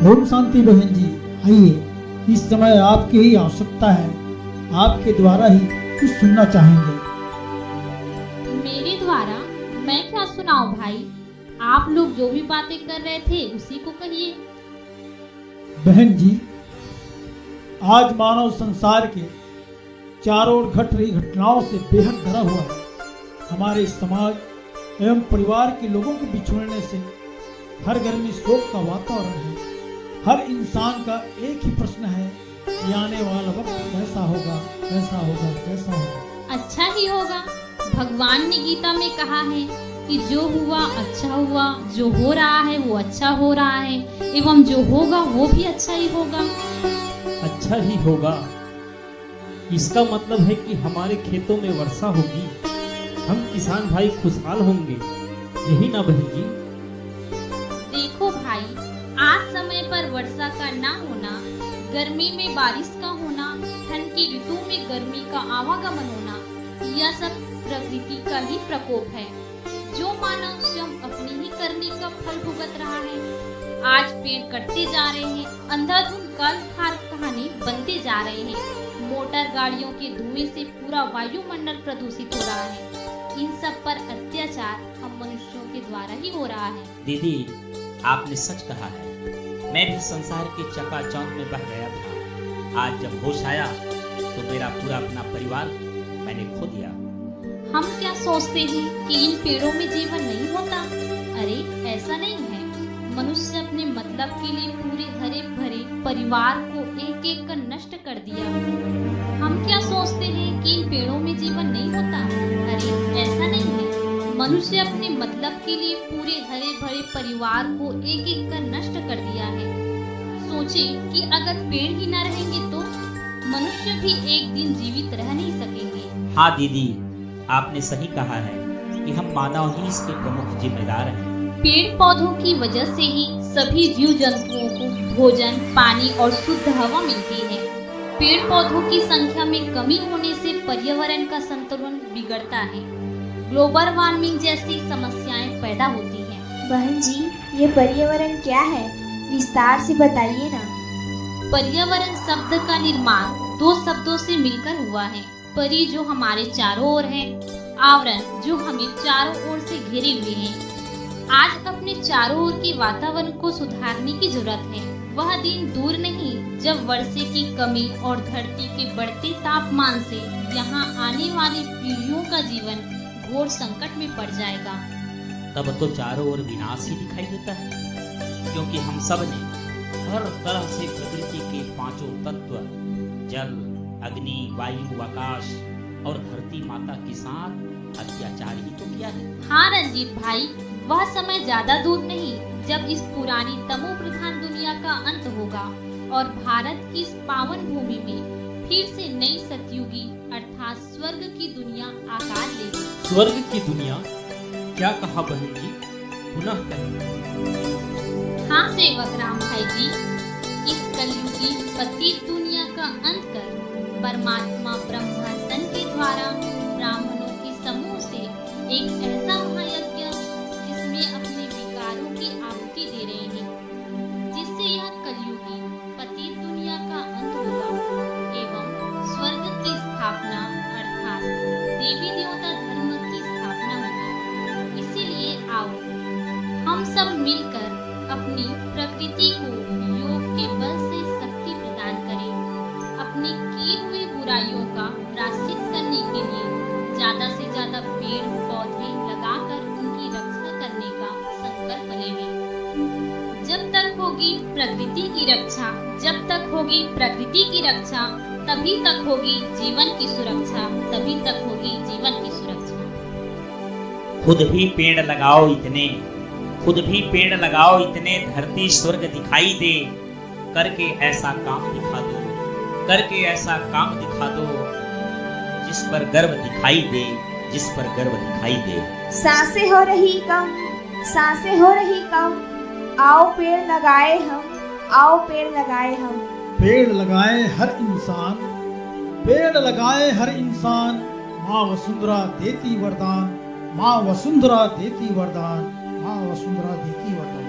ओम शांति बहन जी, आइए, इस समय आपकी ही आवश्यकता है, आपके द्वारा ही कुछ सुनना चाहेंगे। मेरे द्वारा? मैं क्या सुनाऊं भाई, आप लोग जो भी बातें कर रहे थे उसी को कहिए। बहन जी, आज मानव संसार के चारों ओर घट रही घटनाओं से बेहद डरा हुआ है। हमारे समाज एवं परिवार के लोगों के बिछुड़ने से हर घर में शोक का वातावरण है। हर इंसान का एक ही प्रश्न है कि आने वाला वक्त कैसा होगा, कैसा होगा, कैसा होगा। अच्छा ही होगा। भगवान ने गीता में कहा है कि जो हुआ अच्छा हुआ, जो हो रहा है वो अच्छा हो रहा है, एवं जो होगा वो भी अच्छा ही होगा। अच्छा ही होगा, इसका मतलब है कि हमारे खेतों में वर्षा होगी, हम किसान भाई खुशहाल होंगे, यही ना बहन जी? देखो भाई, आज समय पर वर्षा का ना होना, गर्मी में बारिश का होना, ठंड की ऋतु में गर्मी का आवागमन होना, यह सब प्रकृति का ही प्रकोप है, जो मानव स्वयं अपनी ही करने का फल भुगत रहा है। आज पेड़ कटते जा रहे हैं, अंधाधुंध काल कारखाने बनते जा रहे हैं, मोटर गाड़ियों के धुएं से पूरा वायुमंडल प्रदूषित हो रहा है। इन सब पर अत्याचार हम मनुष्यों के द्वारा ही हो रहा है। दीदी, आपने सच कहा है, मैं भी संसार के चकाचौंध में बह गया था। आज जब होश आया तो मेरा पूरा अपना परिवार मैंने खो दिया। हम क्या सोचते हैं कि इन पेड़ों में जीवन नहीं होता? अरे ऐसा नहीं है। मनुष्य अपने मतलब के लिए पूरे हरे भरे परिवार को एक एक कर नष्ट कर दिया। हम क्या सोचते हैं कि इन पेड़ों में जीवन नहीं होता? अरे ऐसा नहीं है। मनुष्य अपने मतलब के लिए पूरे हरे भरे परिवार को एक एक कर नष्ट कर दिया है। सोचे कि अगर पेड़ ही न रहेंगे तो मनुष्य भी एक दिन जीवित रह नहीं सकेंगे। हाँ दीदी, आपने सही कहा है कि हम मानव ही इसके प्रमुख जिम्मेदार हैं। पेड़ पौधों की वजह से ही सभी जीव जंतुओं को भोजन, पानी और शुद्ध हवा मिलती है। पेड़ पौधों की संख्या में कमी होने से पर्यावरण का संतुलन बिगड़ता है, ग्लोबल वार्मिंग जैसी समस्याएं पैदा होती हैं। बहन जी, ये पर्यावरण क्या है, विस्तार से बताइए ना। पर्यावरण शब्द का निर्माण दो शब्दों से मिलकर हुआ है। परि जो हमारे चारों ओर है, आवरण जो हमें चारों ओर से घेरे हुए है। आज अपने चारों ओर के वातावरण को सुधारने की जरूरत है। वह दिन दूर नहीं जब वर्षे की कमी और धरती के बढ़ते तापमान से यहाँ आने वाली पीढ़ियों का जीवन घोर संकट में पड़ जाएगा। तब तो चारों ओर विनाश ही दिखाई देता है, क्योंकि हम सब ने हर तरह से प्रकृति के पांचों तत्व जल, अग्नि, वायु, आकाश और धरती माता के साथ अत्याचार ही तो किया है। हाँ रंजीत भाई, वह समय ज्यादा दूर नहीं जब इस पुरानी तमो प्रधान दुनिया का अंत होगा और भारत की इस पावन भूमि में फिर से नई सतयुगी अर्थात स्वर्ग की दुनिया आकार लेगी। स्वर्ग की दुनिया? क्या कहा बहन जी, पुनः कहें। हाँ सेवक राम भाई जी, इस कलयुगी पतित दुनिया का अंत कर परमात्मा ब्रह्मा तन के द्वारा ब्राह्मणों के समूह से एक ऐसा महायज्ञ के लिए ज्यादा से ज्यादा पेड़ पौधे लगाकर उनकी रक्षा करने का संकल्प लेंगे। जब तक होगी प्रकृति की रक्षा, जब तक होगी प्रकृति की रक्षा, तभी तक होगी जीवन की सुरक्षा, तभी तक होगी जीवन की सुरक्षा। खुद भी पेड़ लगाओ इतने, खुद भी पेड़ लगाओ इतने, धरती स्वर्ग दिखाई दे। करके ऐसा काम दिखा दो, करके ऐसा काम दिखा दो, जिस पर गर्व दिखाई दे, जिस पर गर्व दिखाई दे। सांसें हो रही कम, सांसें हो रही कम, आओ पेड़ लगाए हम, आओ पेड़ लगाए हम। पेड़ लगाए हर इंसान, पेड़ लगाए हर इंसान, माँ वसुंधरा देती वरदान, माँ वसुंधरा देती वरदान, माँ वसुंधरा देती वरदान।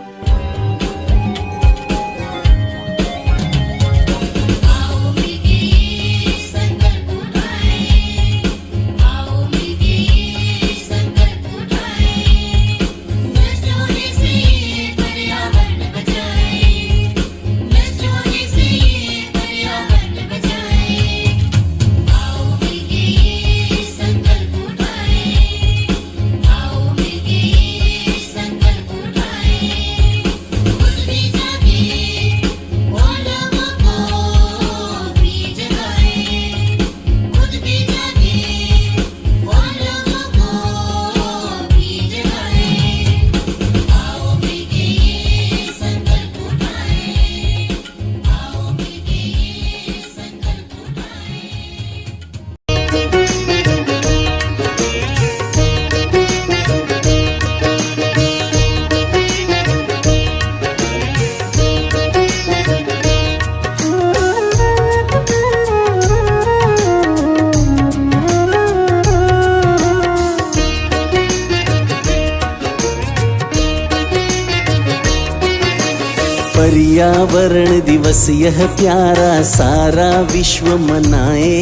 पर्यावरण दिवस यह प्यारा सारा विश्व मनाए।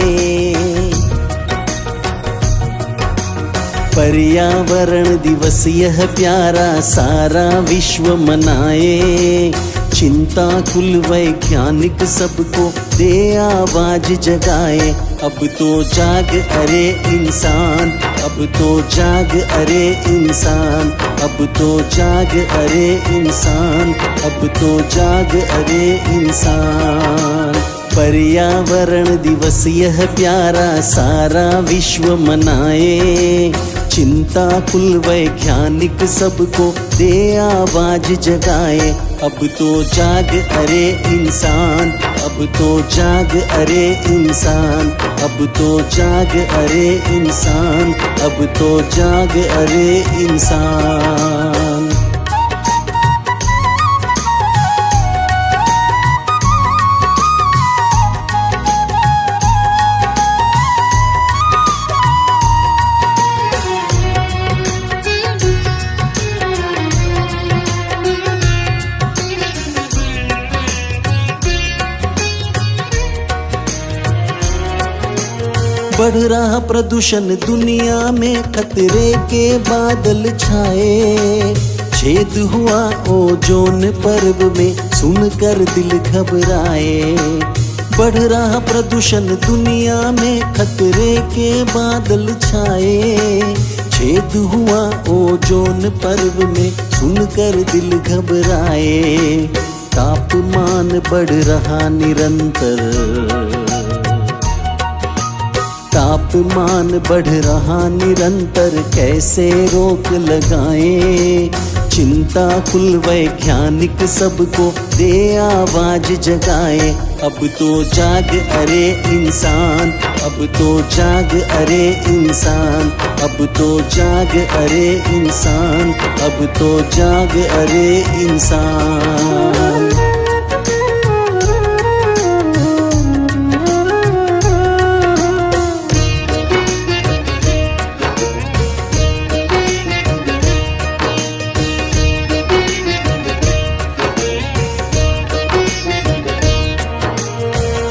पर्यावरण दिवस यह प्यारा सारा विश्व मनाए। चिंता कुल वैज्ञानिक सबको दे आवाज जगाए। अब तो जाग अरे इंसान, अब तो जाग अरे इंसान, अब तो जाग अरे इंसान, अब तो जाग अरे इंसान। पर्यावरण दिवस यह प्यारा सारा विश्व मनाए। चिंता कुल वैज्ञानिक सबको दे आवाज जगाए। अब तो जाग अरे इंसान, अब तो जाग अरे इंसान, अब तो जाग अरे इंसान, अब तो जाग अरे इंसान। बढ़ रहा प्रदूषण दुनिया में खतरे के बादल छाए। छेद हुआ ओजोन परत में सुनकर दिल घबराए। बढ़ रहा प्रदूषण दुनिया में खतरे के बादल छाए। छेद हुआ ओजोन परत में सुनकर दिल घबराए। तापमान बढ़ रहा निरंतर, तापमान बढ़ रहा निरंतर, कैसे रोक लगाएं। चिंता कुल वैज्ञानिक सबको दे आवाज जगाए। अब तो जाग अरे इंसान, अब तो जाग अरे इंसान, अब तो जाग अरे इंसान, अब तो जाग अरे इंसान।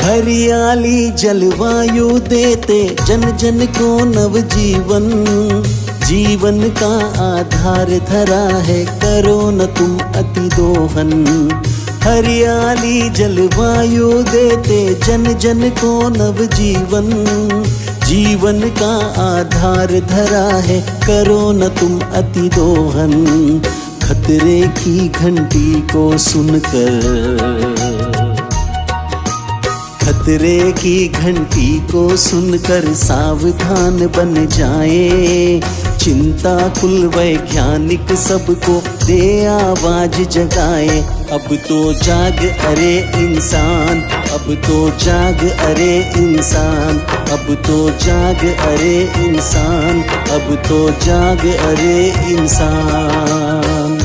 हरियाली जलवायु देते जन जन को नवजीवन। जीवन का आधार धरा है, करो न तुम अति दोहन। हरियाली जलवायु देते जन जन को नवजीवन। जीवन का आधार धरा है, करो न तुम अति दोहन। खतरे की घंटी को सुनकर, खतरे की घंटी को सुनकर सावधान बन जाए। चिंता कुल वैज्ञानिक सबको दे आवाज जगाए। अब तो जाग अरे इंसान, अब तो जाग अरे इंसान, अब तो जाग अरे इंसान, अब तो जाग अरे इंसान।